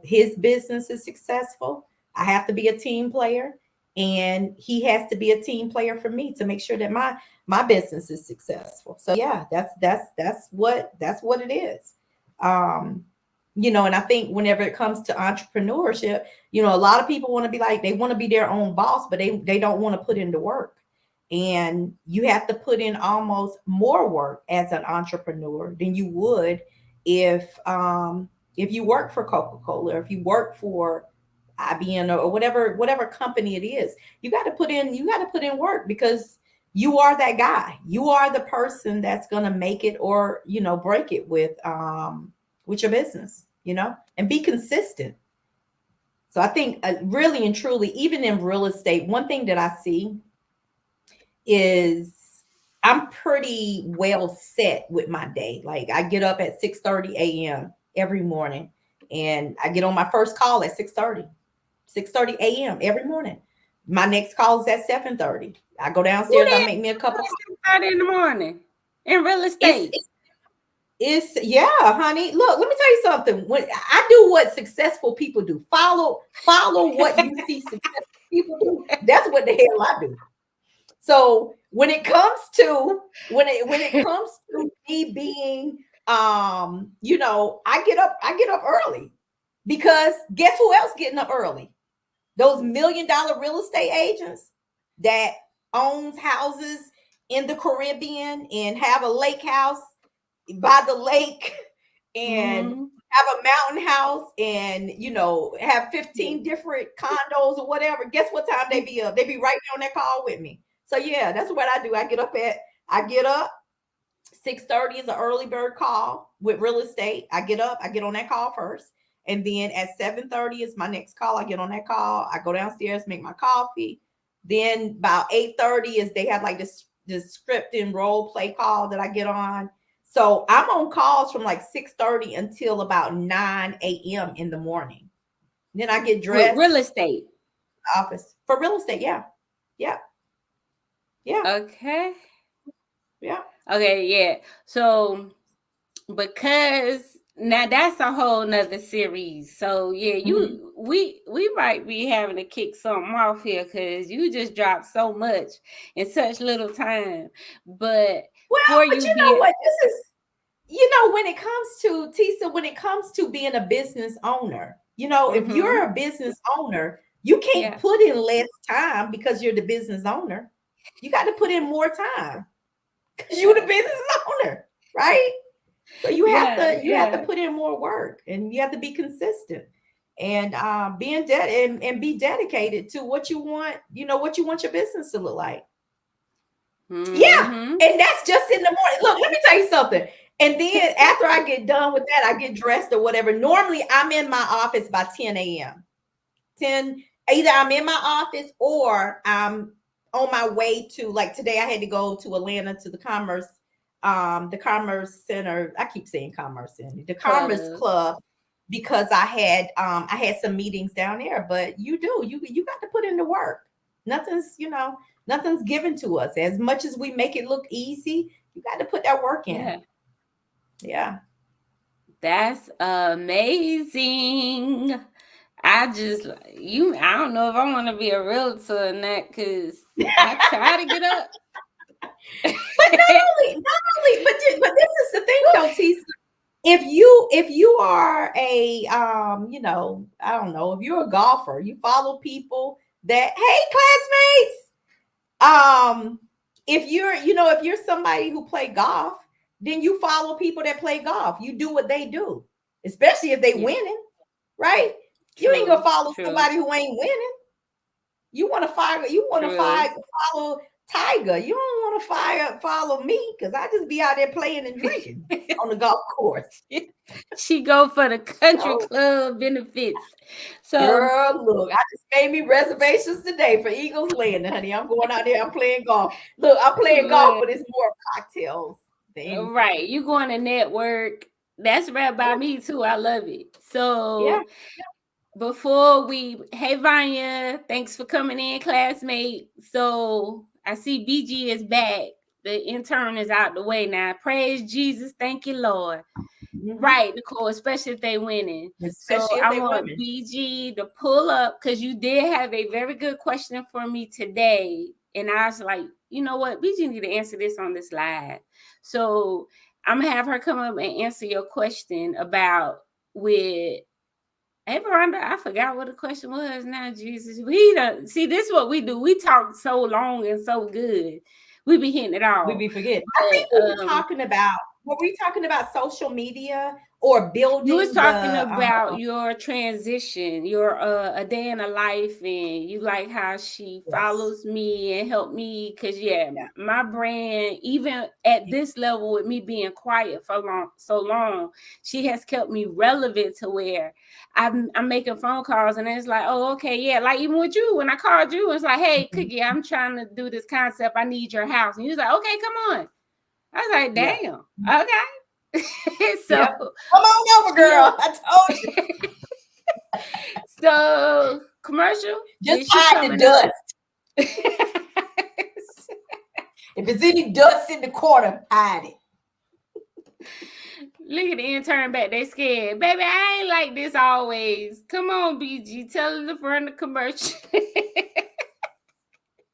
his business is successful. I have to be a team player, and he has to be a team player for me to make sure that my business is successful. So yeah, that's what it is. And I think whenever it comes to entrepreneurship, a lot of people want to be like, they want to be their own boss, but they don't want to put in the work. And you have to put in almost more work as an entrepreneur than you would if you work for Coca-Cola, or if you work for IBM, or whatever company it is. You got to put in work, because you are that guy. You are the person that's going to make it or break it with your business, and be consistent. So I think really and truly, even in real estate, one thing that I see is I'm pretty well set with my day. Like, I get up at 6:30 a.m. every morning, and I get on my first call at 6:30 a.m. every morning. My next call is at 7:30. I go Who downstairs, I the make me a cup of hell in the morning in real estate? it's yeah, honey. Look, let me tell you something. When I do what successful people do, follow what you see successful people do. That's what the hell I do. So when it comes to me being I get up early because guess who else getting up early? Those $1 million real estate agents that owns houses in the Caribbean and have a lake house by the lake and have a mountain house and have 15 different condos or whatever. Guess what time they be up? They be right there on that call with me. So yeah, that's what I do. I get up 6:30 is an early bird call with real estate. I get on that call first. And then at 7:30 is my next call. I get on that call. I go downstairs, make my coffee. Then about 8:30 is they have like this script and role play call that I get on. So I'm on calls from like 6:30 until about 9 a.m. in the morning. Then I get dressed. With real estate. Office. For real estate, yeah. Yeah. Yeah. Okay. Yeah. Okay, yeah. So because now that's a whole nother series. So yeah, we might be having to kick something off here because you just dropped so much in such little time. But you know what? This is when it comes to Tisa, when it comes to being a business owner, if you're a business owner, you can't put in less time because you're the business owner. You got to put in more time because you're the business owner, right? So you have to put in more work and you have to be consistent and be dedicated to what you want, what you want your business to look like. Yeah. And that's just in the morning. Look, let me tell you something. And then after I get done with that, I get dressed or whatever. Normally I'm in my office by 10 a.m. Either I'm in my office or I'm on my way to, like today I had to go to Atlanta to the Commerce Center. I keep saying Commerce Center, the Commerce Club, because I had some meetings down there. But you got to put in the work. Nothing's given to us. As much as we make it look easy, you got to put that work in. Yeah. That's amazing. I don't know if I want to be a realtor in that because I try to get up. But not only, but this is the thing though, Tisa. If you are a I don't know, if you're a golfer, you follow people that, hey, classmates. If you're somebody who play golf, then you follow people that play golf. You do what they do, especially if they winning, right? You ain't gonna follow somebody who ain't winning. You want to follow Tiger. You don't want to follow me because I just be out there playing and drinking on the golf course. She go for the country club benefits. So girl, look, I just made me reservations today for Eagles Landing, honey. I'm going out there. I'm playing golf. Look, I'm playing golf, but it's more cocktails. Right. You going to network. That's right by me too. I love it. So before hey Vanya, thanks for coming in, classmate. So I see BG is back. The intern is out the way now. Praise Jesus. Thank you, Lord. Right, Nicole, especially if they winning. So I want BG to pull up because you did have a very good question for me today. And I was like, you know what? BG need to answer this on this live. So I'm gonna have her come up and answer your question about with hey Veranda, I forgot what the question was now, Jesus. See, this is what we do. We talk so long and so good. We be hitting it all. We be forgetting. I think were we talking about social media or building? You was talking about your transition, your a day in a life, and you like how she follows me and helped me because my brand, even at this level with me being quiet for so long, she has kept me relevant to where I'm making phone calls and it's like, oh, okay, like even with you, when I called you, it's like, hey, Cookie, I'm trying to do this concept. I need your house. And you was like, okay, come on. I was like, damn, okay. So come on over, girl. I told you. So commercial. Just hide the dust. If it's any dust in the corner, hide it. Look at the intern back. They scared. Baby, I ain't like this always. Come on, BG. Tell her to run the commercial.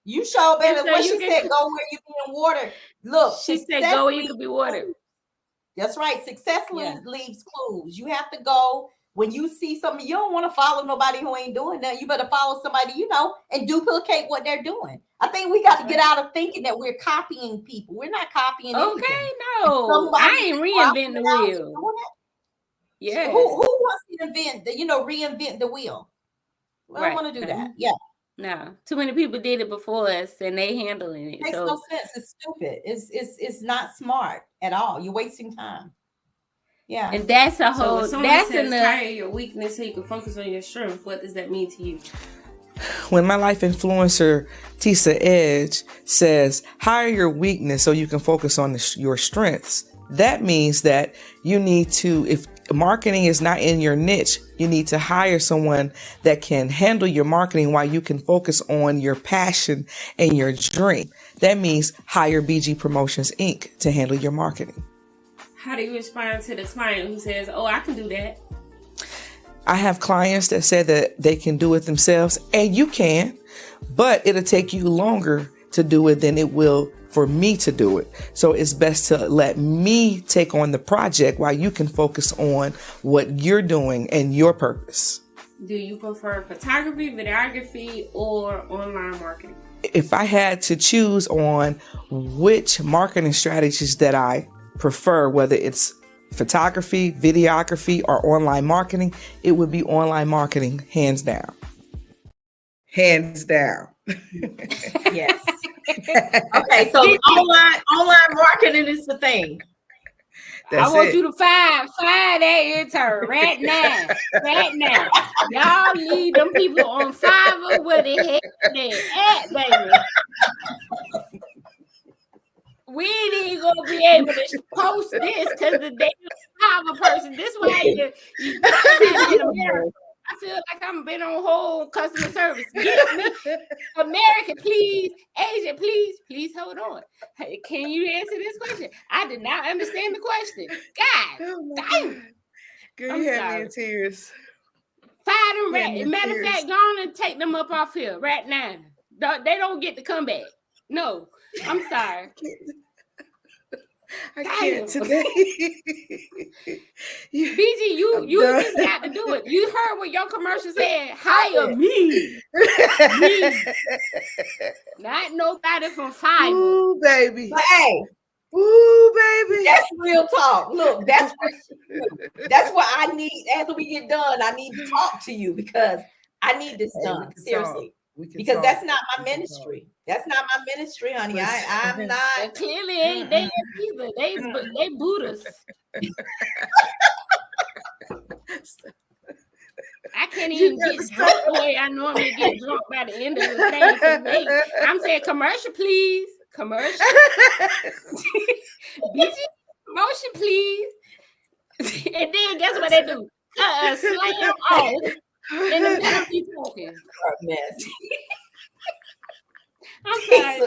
You sure better. So What you she can- said, go where you being watered. Look, She said, success go where you leaves can be watered. clues. That's right. Success Yeah. leaves clues. You have to go when you see something. You don't want to follow nobody who ain't doing that. You better follow somebody you know and duplicate what they're doing. I think we got to get out of thinking that we're copying people. We're not copying anything. Okay, no. I ain't reinventing the wheel. Yeah. So who wants to reinvent the wheel? I don't want to do that. Yeah. No, too many people did it before us, and they handling it. Makes no sense. It's stupid. It's not smart at all. You're wasting time. Yeah, and that's a whole. So that's enough. Hire your weakness so you can focus on your strength. What does that mean to you? When my life influencer Tisa Edge says, hire your weakness so you can focus on your strengths, that means that you need to, if marketing is not in your niche, you need to hire someone that can handle your marketing while you can focus on your passion and your dream. That means hire BG Promotions Inc. to handle your marketing. How do you respond to the client who says, oh, I can do that? I have clients that say that they can do it themselves, and you can, but it'll take you longer to do it than it will for me to do it. So it's best to let me take on the project while you can focus on what you're doing and your purpose. Do you prefer photography, videography, or online marketing? If I had to choose on which marketing strategies that I prefer, whether it's photography, videography, or online marketing, it would be online marketing, hands down. Hands down. Yes. Okay, so online marketing is the thing. That's I want it. you to fire that intern right now. Right now. Y'all leave them people on Fiverr where the heck they at, baby. We ain't even gonna be able to post this because the damn Fiverr person. This why you in America. I feel like I'm been on hold customer service. Get me American, please. Asian, please hold on. Hey, can you answer this question? I did not understand the question. God, damn. Girl, you had me in tears. Fire them right. Matter of fact, go on and take them up off here right now. They don't get to come back. No, I'm sorry. I can't today. BG, you just got to do it. You heard what your commercial said. Hire me. Not nobody from Fiverr. Ooh, baby. But hey, ooh, baby. That's real talk. Look, that's what I need. After we get done, I need to talk to you because I need this done. Seriously. Because that's not my ministry. That's not my ministry, honey. I'm not. And clearly ain't they either. They Buddhists. I can't even get drunk the way I normally get drunk by the end of the day. I'm saying commercial, please. Commercial. BG promotion, please. And then guess what they do? Slam off. And the middle be talking. Mess. I'm sorry.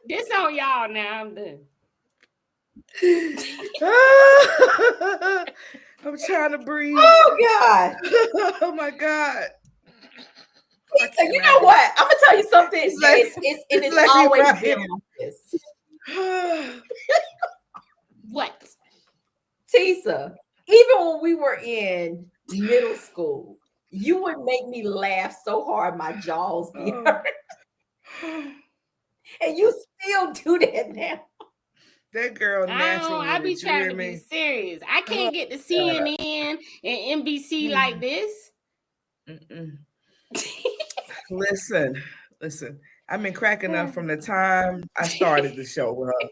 This on y'all now. I'm done. I'm trying to breathe. Oh God. Oh my God. You know what? I'm gonna tell you something. It's always been like this. What? Tisa, even when we were in middle school, you would make me laugh so hard my jaws be hurt. And you still do that now. That girl nasty. I be trying to be serious. I can't get to CNN and NBC like this. Listen. I've been cracking up from the time I started the show with her.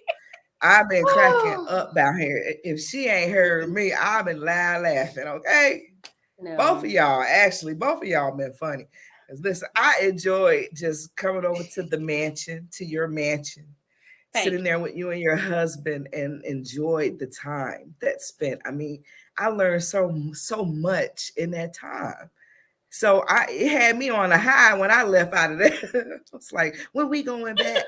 I've been cracking up down here. If she ain't heard me, I've been loud laughing, okay? No. Both of y'all been funny. Listen, I enjoyed just coming over to the mansion, to your mansion, sitting there with you and your husband and enjoyed the time that's spent. I mean, I learned so much in that time. So it had me on a high when I left out of there. I was like, when we going back?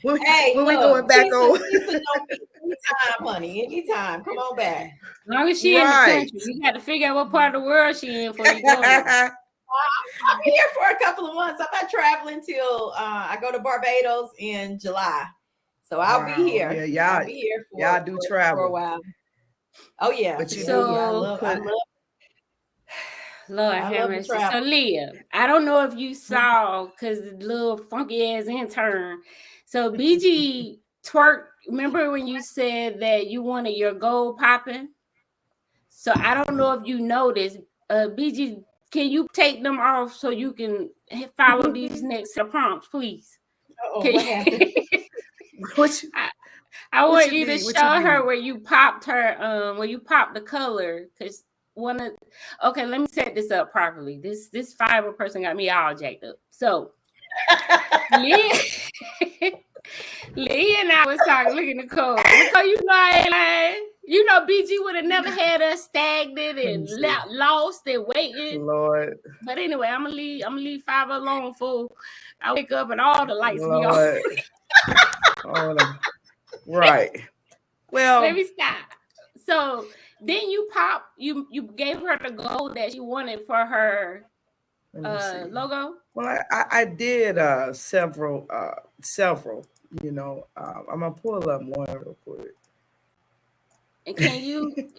Hey, when we look, going back on? Tisa, know me anytime, honey. Anytime. Come on back. As long as she in the Right. country, you got to figure out what part of the world she in before you go there. I'll be here for a couple of months. I'm not traveling till I go to Barbados in July. So I'll be here. Yeah, I'll be here y'all do travel for a while. Oh yeah. But you So, I do love Lord I have love the mercy. travel. So Leah, I don't know if you saw because the little funky ass intern. So BG twerk. Remember when you said that you wanted your gold popping? So I don't know if you noticed. BG, can you take them off so you can follow these next set of prompts, please? Oh, what happened? I What want you you to need? What show you her need? where you popped her, where you popped the color. Cause okay, let me set this up properly. This fiber person got me all jacked up. So Leah, Leah and I was talking. Look at Nicole. Nicole, you know I ain't lying. You know BG would have never had us stagnant and lost and waiting. Lord. But anyway, I'm gonna leave fiber alone for I wake up and all the lights be on. Right. Well, let me stop. So then you gave her the goal that she wanted for her logo. Well, I did several, you know. I'm gonna pull up one real quick. And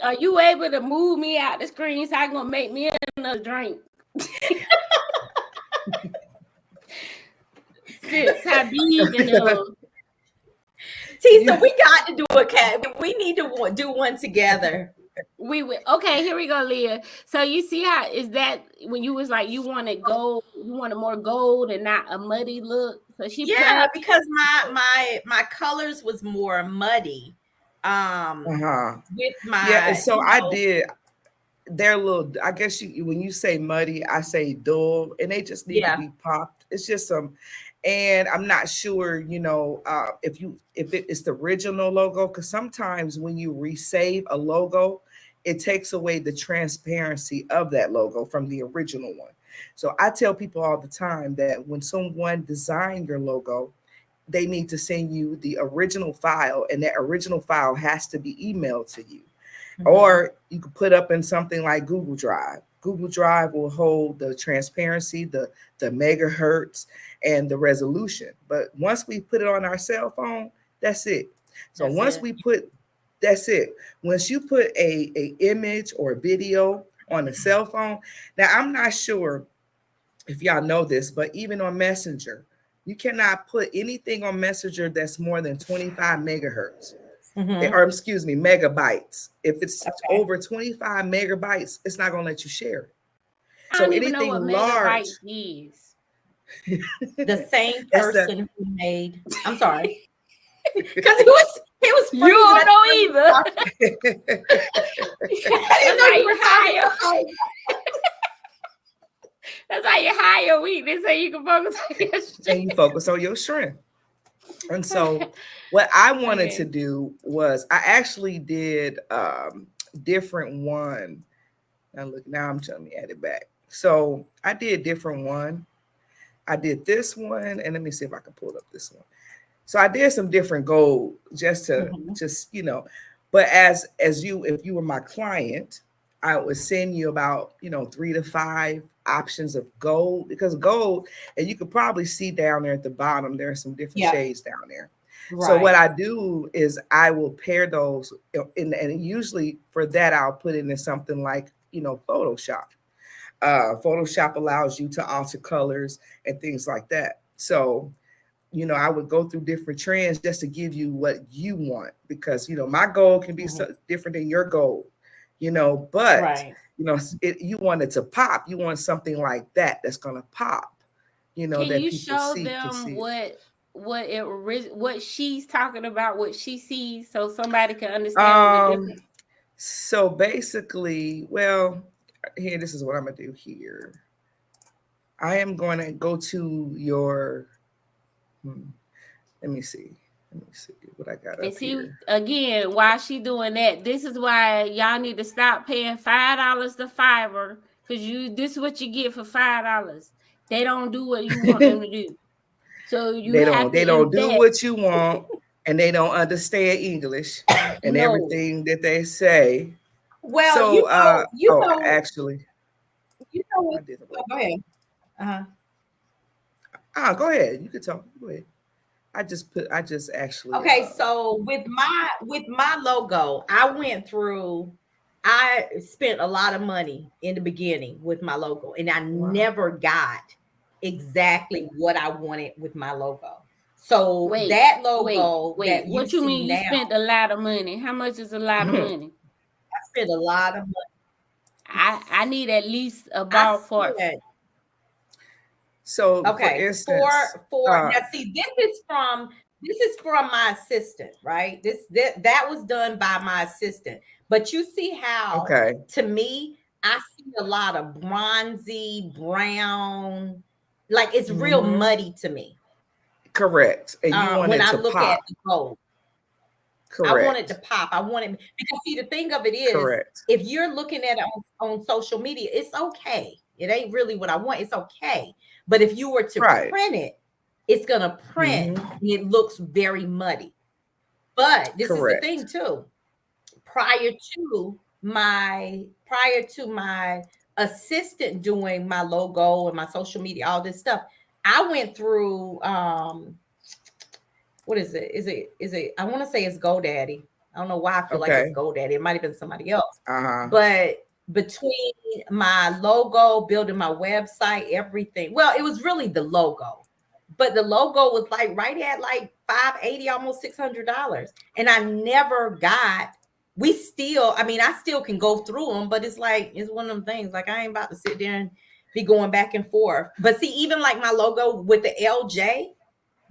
are you able to move me out the screen so I can make me another drink? Sis, I believe in them. Tisa, we got to do a cat. We need to do one together. We would. Okay, here we go, Leah. So you see how is that when you was like you wanted gold, you wanted more gold and not a muddy look. So because my colors was more muddy. With my so I did. They're a little. I guess when you say muddy, I say dull, and they just need to be popped. It's just some. And I'm not sure, you know, if it's the original logo, because sometimes when you resave a logo, it takes away the transparency of that logo from the original one. So I tell people all the time that when someone designed your logo, they need to send you the original file, and that original file has to be emailed to you. Or you could put up in something like Google Drive. Google Drive will hold the transparency, the megahertz, and the resolution. But once we put it on our cell phone, that's it. So that's it. Once you put a image or video on a cell phone, now I'm not sure if y'all know this, but even on Messenger, you cannot put anything on Messenger that's more than 25 megahertz. Or excuse me, megabytes. If it's over 25 megabytes, it's not going to let you share it. So I don't even know what megabytes is. The same person who made. I'm sorry, because he was. You don't know either. I didn't know you were higher. That's why you hire weakness so you can focus on your strength. And you focus on your strength. And so what I wanted to do was I actually did different one. Now I'm telling me add it back. So I did different one. I did this one, and let me see if I can pull up this one. So I did some different gold just you know, but as you, if you were my client, I would send you about, 3 to 5 options of gold, because gold, and you could probably see down there at the bottom, there are some different shades down there. Right. So what I do is I will pair those, and usually for that, I'll put it in something like, Photoshop. Photoshop allows you to alter colors and things like that. So, I would go through different trends just to give you what you want, because, my goal can be so different than your goal, but, right. You want it to pop. You want something like that that's going to pop, can that you people show see, them what she's talking about, what she sees, so somebody can understand the difference? So basically, well, here, this is what I'm going to do here. I am going to go to your, let me see. Let me see what I got And up see, here. again, while she doing that, this is why y'all need to stop paying $5 to Fiverr, because this is what you get for $5. They don't do what you want them to do. So you have They to don't do invest. what you want, and they don't understand English and No. everything that they say. Well, So actually, you know I what? did it. Oh, go ahead. Uh-huh. Go ahead. You can talk. Go ahead. I just actually Okay, so with my logo, I spent a lot of money in the beginning with my logo, and I never got exactly what I wanted with my logo. So that logo that you What you see mean you now, spent a lot of money? How much is a lot of money? I spent a lot of money. I need at least a I ballpark. spent So for Okay, instance, now see, this is from my assistant, right? That was done by my assistant. But you see how, okay, to me, I see a lot of bronzy brown, like it's real muddy to me. correct. And you want When it I to look pop. at the gold. I want it to Correct. pop. I want it because see the thing of it is, Correct. if you're looking at it on social media, it's okay. It ain't really what I want. It's okay. But if you were to Right. print it, it's gonna print and it looks very muddy. But this is the thing Correct. too. Prior to my assistant doing my logo and my social media, all this stuff, I went through what is it? Is it? I want to say it's GoDaddy. I don't know why I feel like it's Okay. GoDaddy. It might have been somebody else. Uh-huh. But between my logo, building my website, everything, well, it was really the logo. But the logo was like right at like $580, almost $600. And I never got, I still can go through them, but it's one of them things. Like I ain't about to sit there and be going back and forth. But see, even like my logo with the LJ,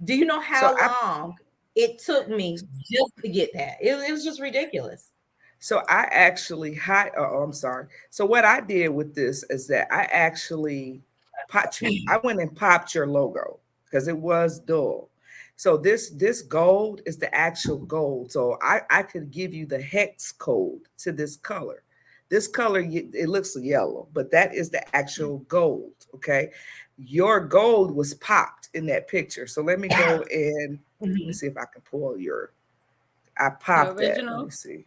do you know how long it took me just to get that? It was just ridiculous. So I actually I'm sorry. So what I did with this is that I actually I went and popped your logo because it was dull. So this gold is the actual gold. So I could give you the hex code to this color. This color, it looks yellow, but that is the actual gold. Okay. Your gold was popped in that picture. So let me go and let me see if I can pull I popped that. Let me see.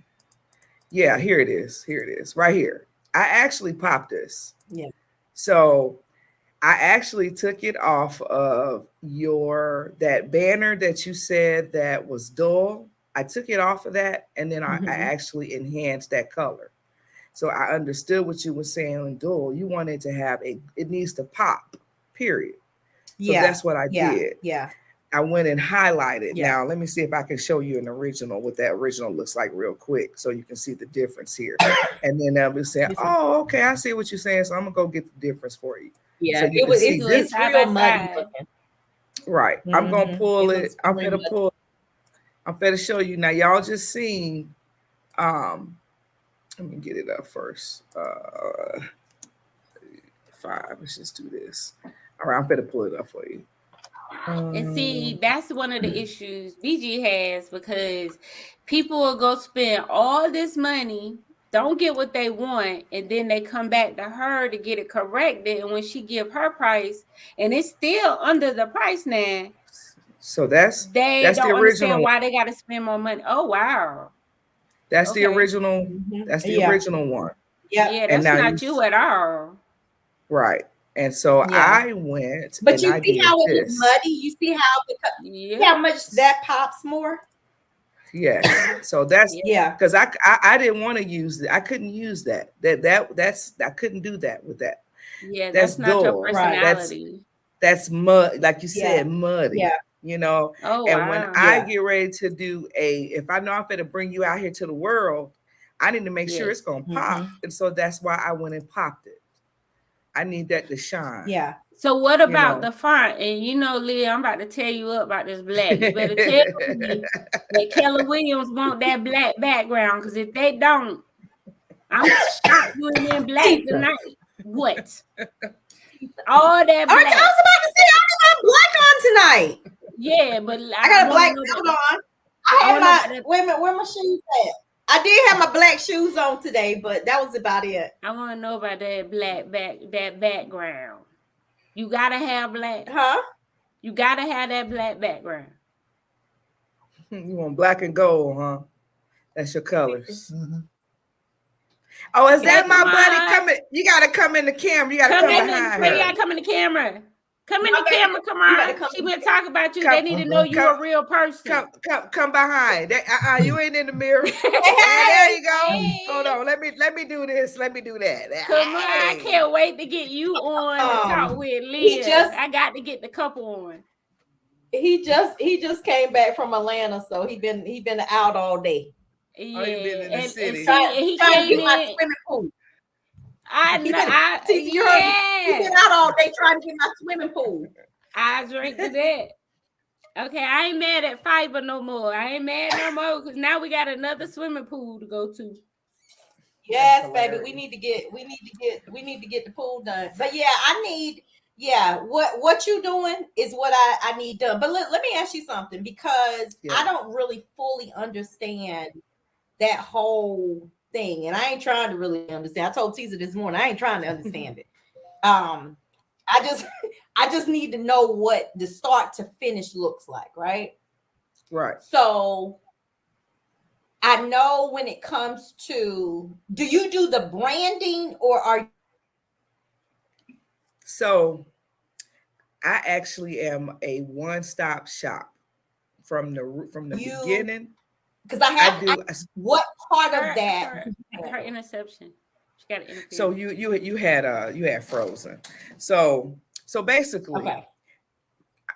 Yeah, here it is. Here it is, right here. I actually popped this. Yeah. So I actually took it off of that banner that you said that was dull. I took it off of that, and then I actually enhanced that color. So I understood what you were saying on dull. You wanted to have it needs to pop, period. So that's what I did. Yeah. I went and highlighted. Yeah. Now, let me see if I can show you an original, what that original looks like real quick so you can see the difference here. And then I'll be saying, oh, okay, I see what you're saying. So I'm going to go get the difference for you. Yeah, so you it's real muddy looking. Right. I'm going to pull it. I'm going to show you. Now, y'all just seen, let me get it up first. 5, let's just do this. All right, I'm going to pull it up for you. And see, that's one of the issues BG has, because people will go spend all this money, don't get what they want, and then they come back to her to get it corrected. And when she give her price, and it's still under the price now, so that's don't the original understand why they got to spend more money. Oh wow, that's the original. That's the original one. Yeah, that's not you at all. Right. And so I went, but you see how it was muddy. You see how much that pops more. Yes. So that's because I didn't want to use it. I couldn't use that. That's I couldn't do that with that. Yeah, that's not your personality. That's mud, like you said, muddy. Yeah. You know. Oh, and when I get ready to do if I know I'm going to bring you out here to the world, I need to make sure it's going to pop. And so that's why I went and popped it. I need that to shine. Yeah. So what about the font? And Leah, I'm about to tell you up about this black. You better tell me that Keller Williams want that black background, because if they don't, I'm shocked you in black tonight. What? All that black. I was about to say, I got black on tonight. Yeah, but I got a wanna black know belt about on. I I had wanna know about my that. wait a minute, where my shoes at? I did have my black shoes on today, but that was about it. I want to know about that background. You gotta have black. Huh? You gotta have that black background. You want black and gold, huh? That's your colors. Oh, is that That's my buddy mine. coming? You gotta come in the camera. You gotta come behind You her. gotta come in the camera. Come in My the baby, camera, come you gotta on. come She in been here. talking about you. Come, They need to know you a real person. come behind. You ain't in the mirror. Hey, There you go. Hey. Hold on. Let me do this. Let me do that. Come on, I Hey. can't wait to get you on to talk with he Liz. just I got to get the couple on. he just came back from Atlanta, so he been out all day. Yeah, Oh, you been in the and city. see, and he Trying to came get my in. swimming pool. I He know. been, Tisa, you heard me. He been out all day trying to get my swimming pool. I drink to that. Okay, I ain't mad at Fiber no more. I ain't mad no more because now we got another swimming pool to go to. Yes, baby. We need to get the pool done. But yeah, what you doing is what I need done. But let me ask you something, because I don't really fully understand that whole thing. And I ain't trying to really understand. I told Tisa this morning, I ain't trying to understand it. I just need to know what the start to finish looks like, right? Right. So I know when it comes to, do you do the branding or are So I actually am a one-stop shop from the you, beginning. because I have what part of Her that? interception. She got an interference. So you had frozen. So basically, Okay.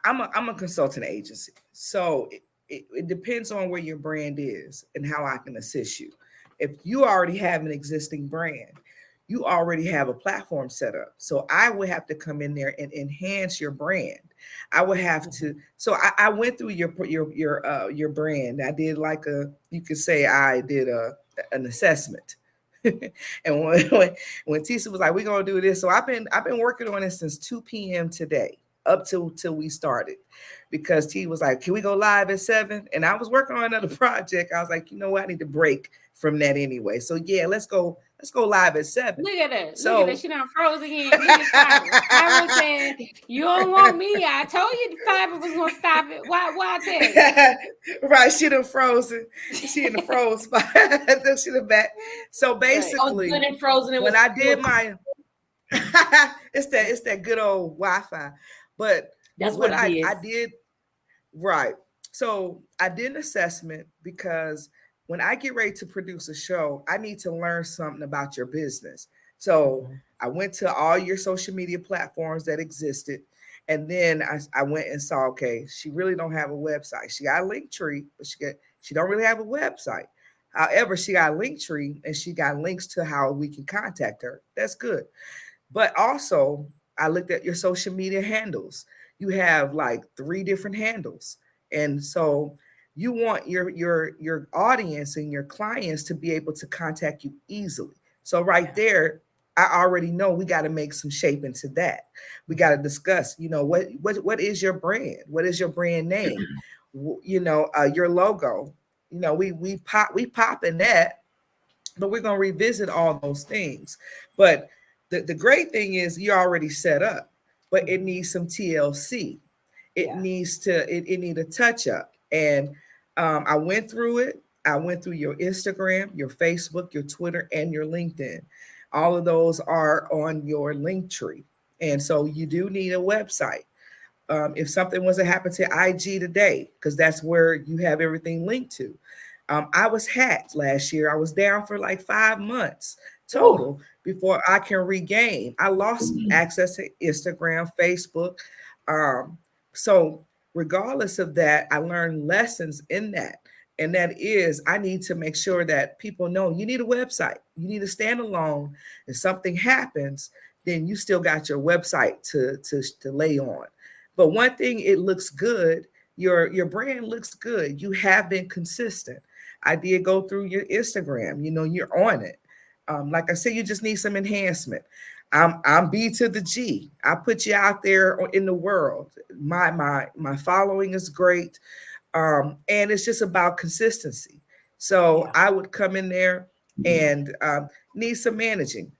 I'm a consultant agency. So it depends on where your brand is and how I can assist you. If you already have an existing brand, you already have a platform set up. So I would have to come in there and enhance your brand. I would have to. So I went through your brand. I did you could say I did an assessment. And when Tisa was like, "We're gonna do this," so I've been working on it since 2 p.m. today, up till we started, because T was like, "Can we go live at 7?" And I was working on another project. I was like, you know what, I need to break from that anyway. So yeah, let's go live at 7. Look at that. So, look at that. She done froze again. Look at Fiber. Fiber saying, you don't want me. I told you the Fiber was gonna stop it. Why tell you? Right, she done frozen. She in the froze spot. She done back. So basically, I was frozen. When I did my it's that good old Wi-Fi. But that's what I is. I did right. So I did an assessment because when I get ready to produce a show, I need to learn something about your business. So I went to all your social media platforms that existed. And then I went and saw, okay, she really don't have a website. She got a link tree, but she don't really have a website. However, she got a link tree and she got links to how we can contact her. That's good. But also, I looked at your social media handles. You have like 3 different handles. And so you want your audience and your clients to be able to contact you easily. So right there, I already know we got to make some shape into that. We got to discuss, what is your brand? What is your brand name? Your logo. We pop in that, but we're going to revisit all those things. But the great thing is you're already set up, but it needs some TLC. It needs a touch up. And I went through it. I went through your Instagram, your Facebook, your Twitter, and your LinkedIn. All of those are on your link tree. And so you do need a website. If something was to happen to IG today, because that's where you have everything linked to. I was hacked last year. I was down for like 5 months total before I can regain. I lost access to Instagram, Facebook. So regardless of that, I learned lessons in that. And that is, I need to make sure that people know you need a website. You need to stand alone. If something happens, then you still got your website to lay on. But one thing, it looks good. Your brand looks good. You have been consistent. I did go through your Instagram. You're on it. Like I said, you just need some enhancement. I'm B to the G. I put you out there in the world. My following is great. And it's just about consistency. So Yeah. I would come in there and need some managing.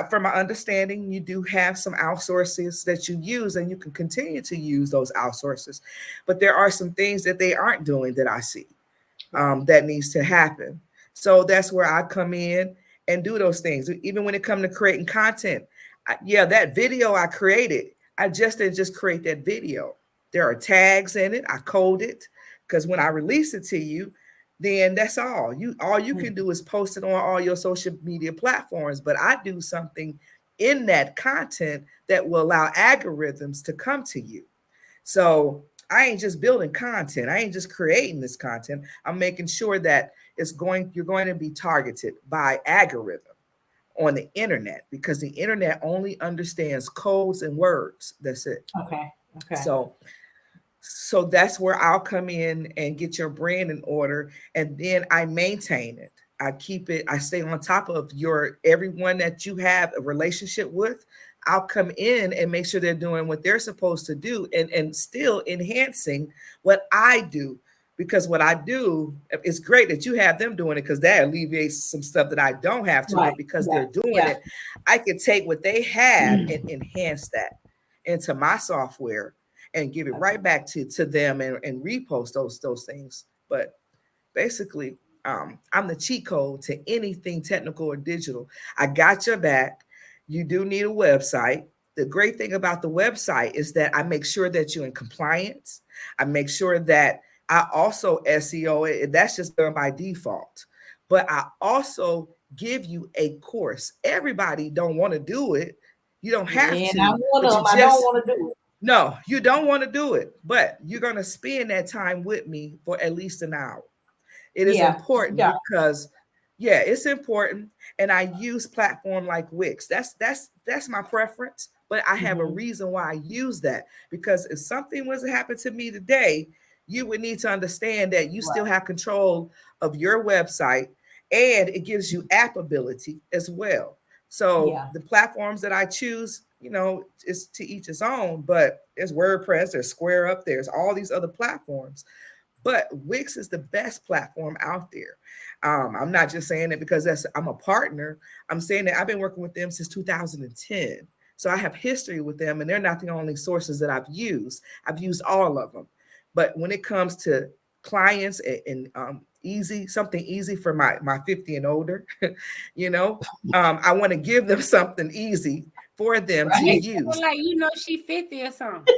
From my understanding, you do have some outsources that you use, and you can continue to use those outsources. But there are some things that they aren't doing that I see that needs to happen. So that's where I come in and do those things. Even when it comes to creating content, yeah, that video I created, I just didn't just create that video. There are tags in it. I code it because when I release it to you, then that's all. All you can do is post it on all your social media platforms. But I do something in that content that will allow algorithms to come to you. So I ain't just building content. I ain't just creating this content. I'm making sure that you're going to be targeted by algorithm on the internet because the internet only understands codes and words. That's it. Okay. Okay. So that's where I'll come in and get your brand in order, and then I maintain it. I keep it. I stay on top of your everyone that you have a relationship with. I'll come in and make sure they're doing what they're supposed to do, and still enhancing what I do. Because what I do, it's great that you have them doing it because that alleviates some stuff that I don't have to. Right. But because Yeah. they're doing Yeah. it, I can take what they have and enhance that into my software and give it right back to them and repost those things. But basically, I'm the cheat code to anything technical or digital. I got your back. You do need a website. The great thing about the website is that I make sure that you're in compliance. I make sure that I also SEO it. That's just done by default. But I also give you a course. Everybody don't want to do it. You don't have And I'm to, one but of you them. I don't just want to do it. no, you don't want to do it, but you're going to spend that time with me for at least an hour. It is Yeah. important Yeah. because, yeah, it's important. And I use platform like Wix. That's my preference, but I have a Mhm. reason why I use that because if something was to happen to me today, you would need to understand that you still Right. have control of your website and it gives you app ability as well. So Yeah. the platforms that I choose, is to each his own, but there's WordPress, there's Square Up, there's all these other platforms. But Wix is the best platform out there. I'm not just saying it because I'm a partner. I'm saying that I've been working with them since 2010. So I have history with them, and they're not the only sources that I've used. I've used all of them. But when it comes to clients and something easy for my 50 and older, I want to give them something easy for them to Right. use. Like she 50 or something.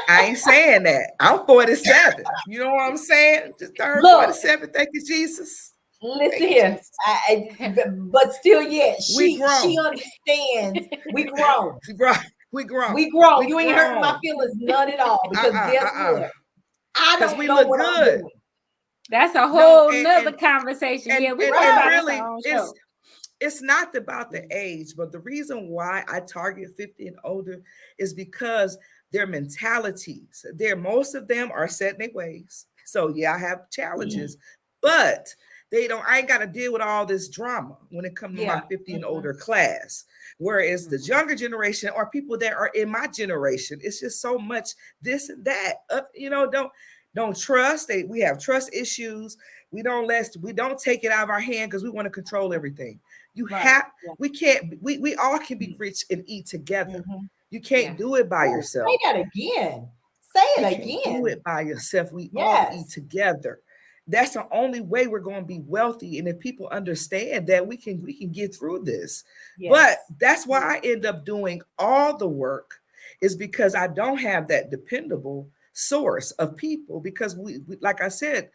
I ain't saying that. I'm 47. You know what I'm saying? Just turned Look, 47. Thank you, Jesus. listen Thank you, here. Jesus. But still, yeah, We she grown. understands. We grown. We grown. We grown. We grown. We You ain't hurting my grown. feelings none at all. Because guess what? I Because don't we know look what I'm good. doing. That's a No, whole nother conversation. Yeah, we talk and about this really on show. it's not about the age, but the reason why I target 50 and older is because their mentalities, most of them are set in their ways. So yeah, I have challenges, but I ain't got to deal with all this drama when it comes to my 50 and older class. Whereas the younger generation or people that are in my generation, it's just so much this and that. Don't trust. We have trust issues. We don't take it out of our hand because we want to control everything. We can't, we all can be rich and eat together. You can't do it by yourself. Say that again. Say it You again. can't do it by yourself. We all eat together. That's the only way we're going to be wealthy. And if people understand that, we can get through this. But that's why I end up doing all the work, is because I don't have that dependable source of people, because we like I said,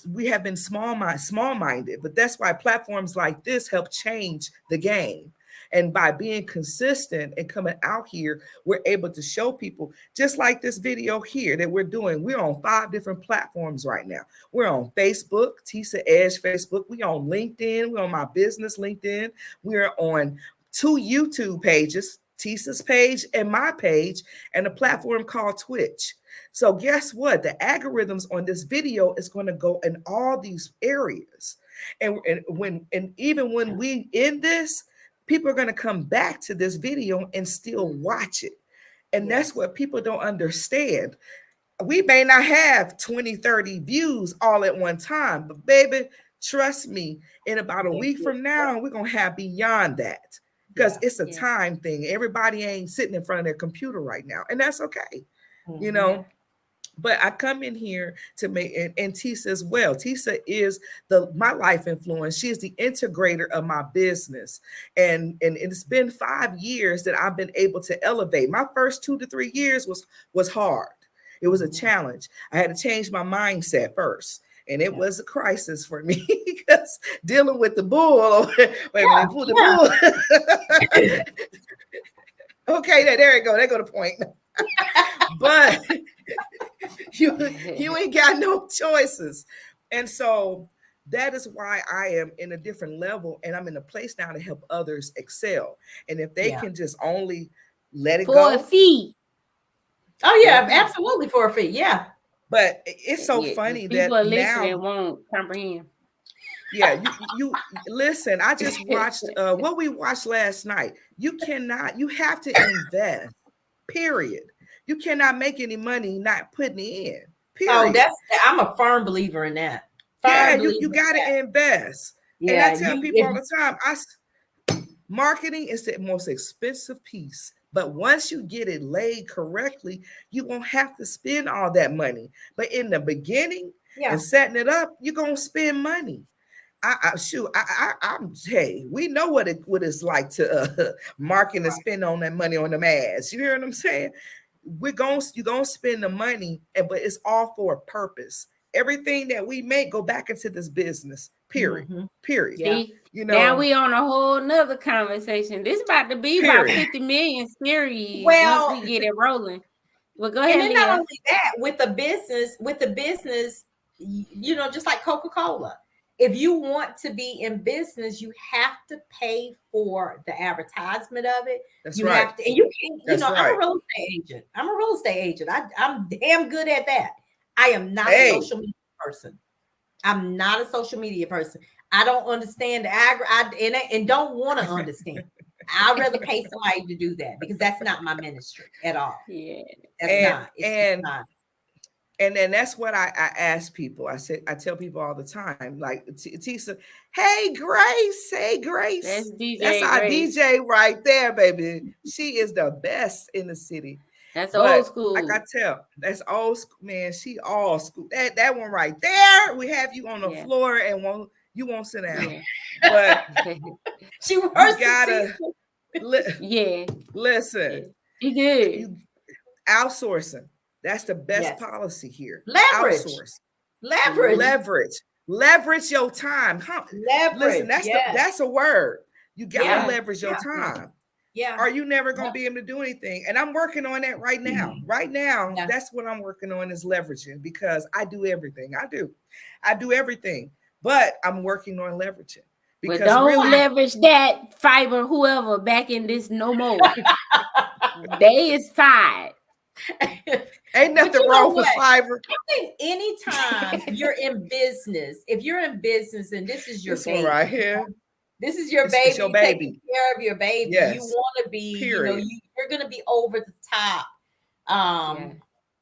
we have been small-minded, but that's why platforms like this help change the game. And by being consistent and coming out here, we're able to show people, just like this video here that we're doing. We're on 5 different platforms right now. We're on Facebook, Tisa Edge Facebook. We're on LinkedIn. We're on my business LinkedIn. We're on 2 YouTube pages, Tisa's page and my page, and a platform called Twitch. So guess what? The algorithms on this video is going to go in all these areas. And even when we end this, people are going to come back to this video and still watch it. And that's what people don't understand. We may not have 20, 30 views all at one time, but baby, trust me, in about a week from now, we're going to have beyond that, because it's a time thing. Everybody ain't sitting in front of their computer right now, and that's okay, you know. But I come in here to make, and Tisa as well. Tisa is my life influence. She is the integrator of my business. And it's been 5 years that I've been able to elevate. My first 2 to 3 years was hard. It was a challenge. I had to change my mindset first. And it was a crisis for me, because dealing with the bull. Wait a minute, pull the bull. Okay, there you go. There go the point. But you ain't got no choices. And so that is why I am in a different level, and I'm in a place now to help others excel. And if they can just only let it go. For a fee. Oh yeah, absolutely, for a fee. Yeah. But it's so funny that people listening won't comprehend. Yeah, you listen. I just watched what we watched last night. You have to invest. Period. You cannot make any money not putting it in. Period. Oh, I'm a firm believer in that. You got to invest. Yeah, and I tell people all the time, marketing is the most expensive piece. But once you get it laid correctly, you won't have to spend all that money. But in the beginning and setting it up, you're gonna spend money. We know what it's like to market and spend on that money on the ads. You hear what I'm saying? You're gonna spend the money, but it's all for a purpose. Everything that we make go back into this business. Period. Period. Yeah. Now we on a whole nother conversation. This about to be about 50 million series once we get it rolling. Well, go ahead. And then not only that, with the business, just like Coca-Cola. If you want to be in business, you have to pay for the advertisement of it. That's right. Have to, and you can't, I'm a real estate agent. I'm damn good at that. I am not a social media person. I'm not a social media person. I don't understand and don't want to understand. I'd rather pay somebody to do that, because that's not my ministry at all. Yeah, that's not. And then that's what I ask people. I tell people all the time, like Tisa, hey Grace. That's our Grace. DJ right there, baby. She is the best in the city. That's old school. Like I tell, that's old school, man. She all school. That one right there. We have you on the floor and you won't sit down. But she works. You gotta listen. You good. Outsourcing. That's the best policy here. Leverage. Outsource. Leverage your time. Listen, that's a word. You gotta leverage your time. Yeah. Are you never going to be able to do anything? And I'm working on that right now. Right now, that's what I'm working on, is leveraging, because I do everything. I do everything, but I'm working on leveraging. Because don't leverage that fiber, whoever back in this no more. They is fired. Ain't nothing wrong with fiber. I think anytime you're in business, if you're in business and this is your baby right here. This is your baby. You're taking care of your baby. Yes. You want to be, you're going to be over the top,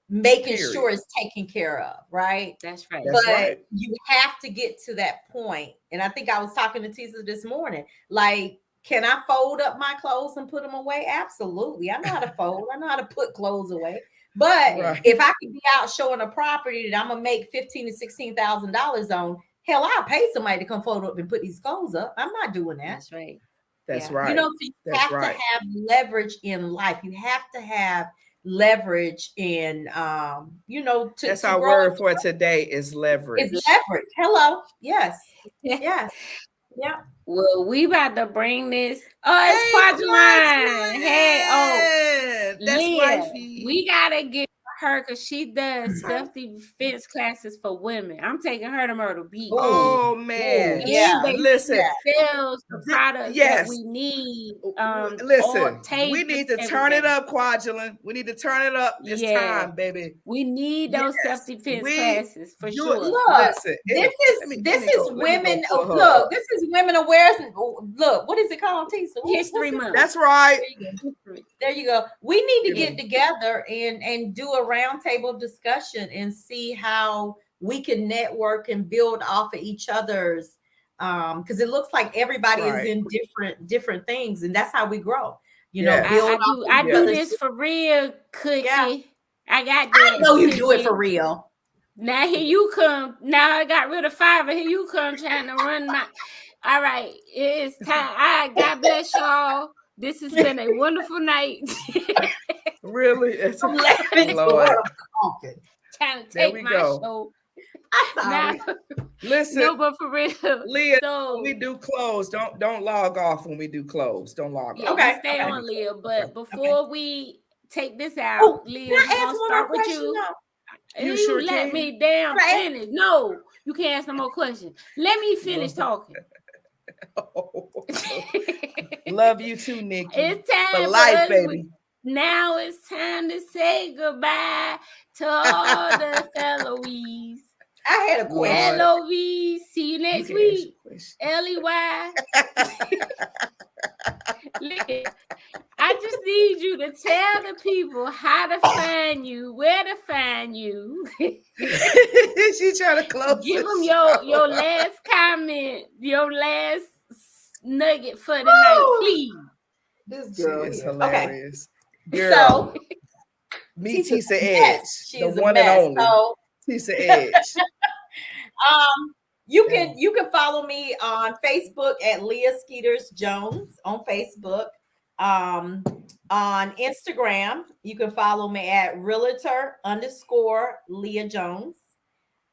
making sure it's taken care of, right? That's right. But you have to get to that point. And I think I was talking to Tisa this morning. Like, can I fold up my clothes and put them away? Absolutely. I know how to fold. I know how to put clothes away. But if I could be out showing a property that I'm gonna make $15,000 to $16,000 on, hell, I'll pay somebody to come fold up and put these clothes up. I'm not doing that. That's right. That's right. So you have to have leverage in life. You have to have leverage in, that's our word for today is leverage. It's leverage. Hello. Yes. Yes. Yeah. Well, we about to bring this. Oh, it's Quadline. Hey, that's Leah, wifey. We gotta give her because she does self-defense classes for women. I'm taking her to Myrtle Beach. Oh man, yeah. And listen, she sells the products that yes. we need. Listen, tape, we need to turn it everything. up, Quadulin. We need to turn it up. It's Yeah. time, baby. We need those Yes, self-defense we classes for do sure. it. Look, Listen, this let me is go women. pull her Look, up. this is women awareness. Look, what is it called, Tisa? History Month. That's right. There you go. We need to get together and do a roundtable discussion and see how we can network and build off of each other's. Because it looks like everybody is in different things, and that's how we grow. You know, build I do this for real, Cookie. Yeah. I got that. I know you do it for real. Now here you come. Now I got rid of Fiverr. Here you come trying to run my. All right, it's time. God bless y'all. This has been a wonderful night. Really, it's I'm laughing. Lord. Trying to take my show. I'm sorry. Listen, no, but for real, Leah. So, when we do close, don't log off when we do close. Don't log off. Okay, stay on, Leah. But before we take this out, Leah, we're gonna start with you. You sure let can. me damn finish. No, you can't ask no more questions. Let me finish talking. Love you too, Nikki. It's time for life, baby. Now it's time to say goodbye to all the fellows. I had a question. LOV. See you next week. LEY. I just need you to tell the people how to find you, where to find you. She trying to close. Give them your last comment, your last nugget for the night, please. This girl is here. hilarious. Okay. Girl, so meet Tisa Edge, she's the one and only Tisa Edge. You can follow me on Facebook at Leah Skeeters Jones on Facebook. On Instagram, you can follow me at realtor_Leah Jones.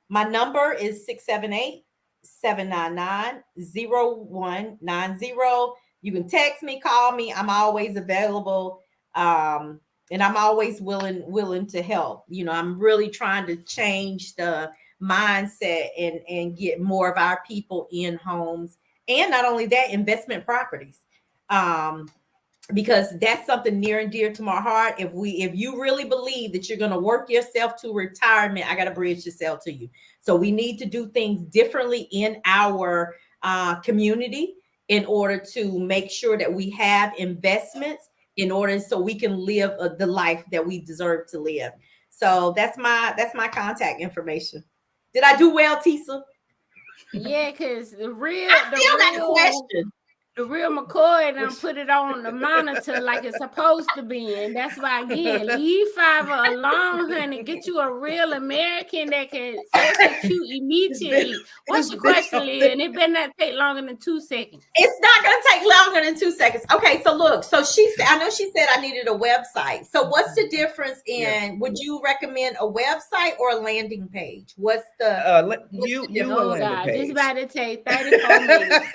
My number is 678-799-0190. You can text me, call me. I'm always available. And I'm always willing to help. You know, I'm really trying to change the mindset and get more of our people in homes. And not only that, investment properties. Because that's something near and dear to my heart. If you really believe that you're going to work yourself to retirement, I got to bridge the sale to you. So we need to do things differently in our community in order to make sure that we have investments in order so we can live the life that we deserve to live. So that's my contact information. Did I do well, Tisa? Yeah, because the real question. The real McCoy and put it on the monitor like it's supposed to be. And that's why, again, leave Fiverr alone, honey. Get you a real American that can execute immediately. What's your question, Leah? And it better not take longer than 2 seconds. It's not going to take longer than 2 seconds. Okay, so look. So I know she said I needed a website. So what's the difference in, would you recommend a website or a landing page? What's the... you oh, landing God, page. This about to take 34 minutes.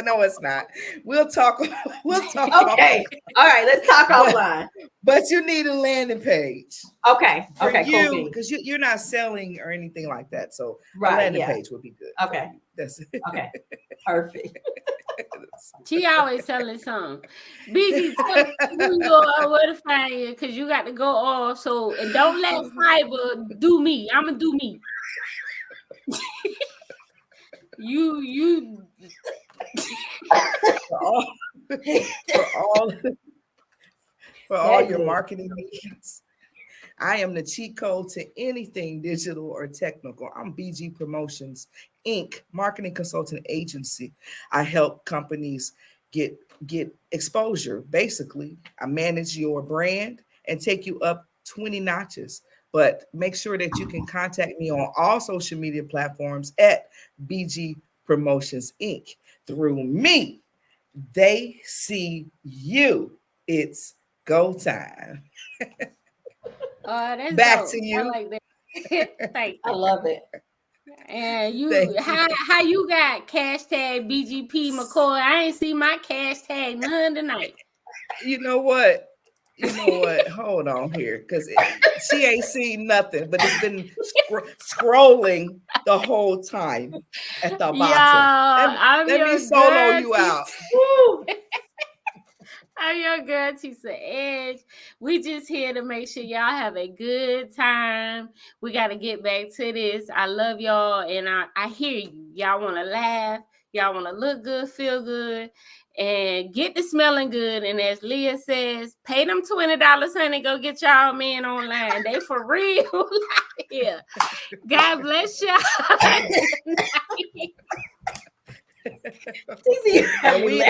No, it's not. We'll talk. Okay. All right. Let's talk offline. But you need a landing page. Okay. For okay. you, because you're not selling or anything like that. So a landing page would be good. Okay. That's it. Okay. Perfect. She always selling something. BG, tell you where to find you because you got to go off. So and don't let Fiverr do me. I'm gonna do me. You. for all your marketing needs. I am the cheat code to anything digital or technical. I'm BG Promotions Inc., marketing consultant agency. I help companies get exposure. Basically, I manage your brand and take you up 20 notches. But make sure that you can contact me on all social media platforms at BG Promotions Inc. Through me, they see you. It's go time. That's back dope. to you. I like that. Thank you. I love it. And how you got hashtag BGP McCoy? I ain't see my hashtag none tonight. You know what? You know what? Hold on here, because she ain't seen nothing, but it's been scrolling the whole time at the bottom. Let me solo you out. I'm your girl, Tisa Edge. We just here to make sure y'all have a good time. We got to get back to this. I love y'all, and I hear you. Y'all want to laugh. Y'all want to look good, feel good, and get to smelling good. And as Leah says, pay them $20, honey. Go get y'all men online. They for real. Yeah. God bless y'all. We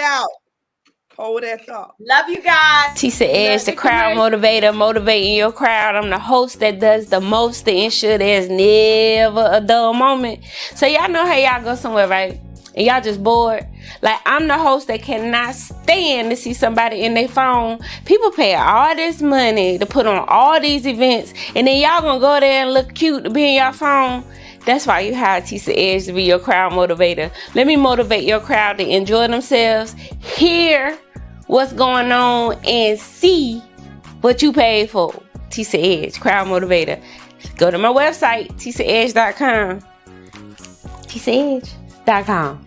out. Hold that thought. Love you guys. Tisa Edge, the crowd motivator, motivating your crowd. I'm the host that does the most to ensure there's never a dull moment. So y'all know how y'all go somewhere, right? And y'all just bored. Like, I'm the host that cannot stand to see somebody in their phone. People pay all this money to put on all these events, and then y'all gonna go there and look cute to be in your phone. That's why you hired Tisa Edge to be your crowd motivator. Let me motivate your crowd to enjoy themselves, hear what's going on, and see what you paid for. Tisa Edge, crowd motivator. Go to my website, tisaedge.com. tisaedge.com.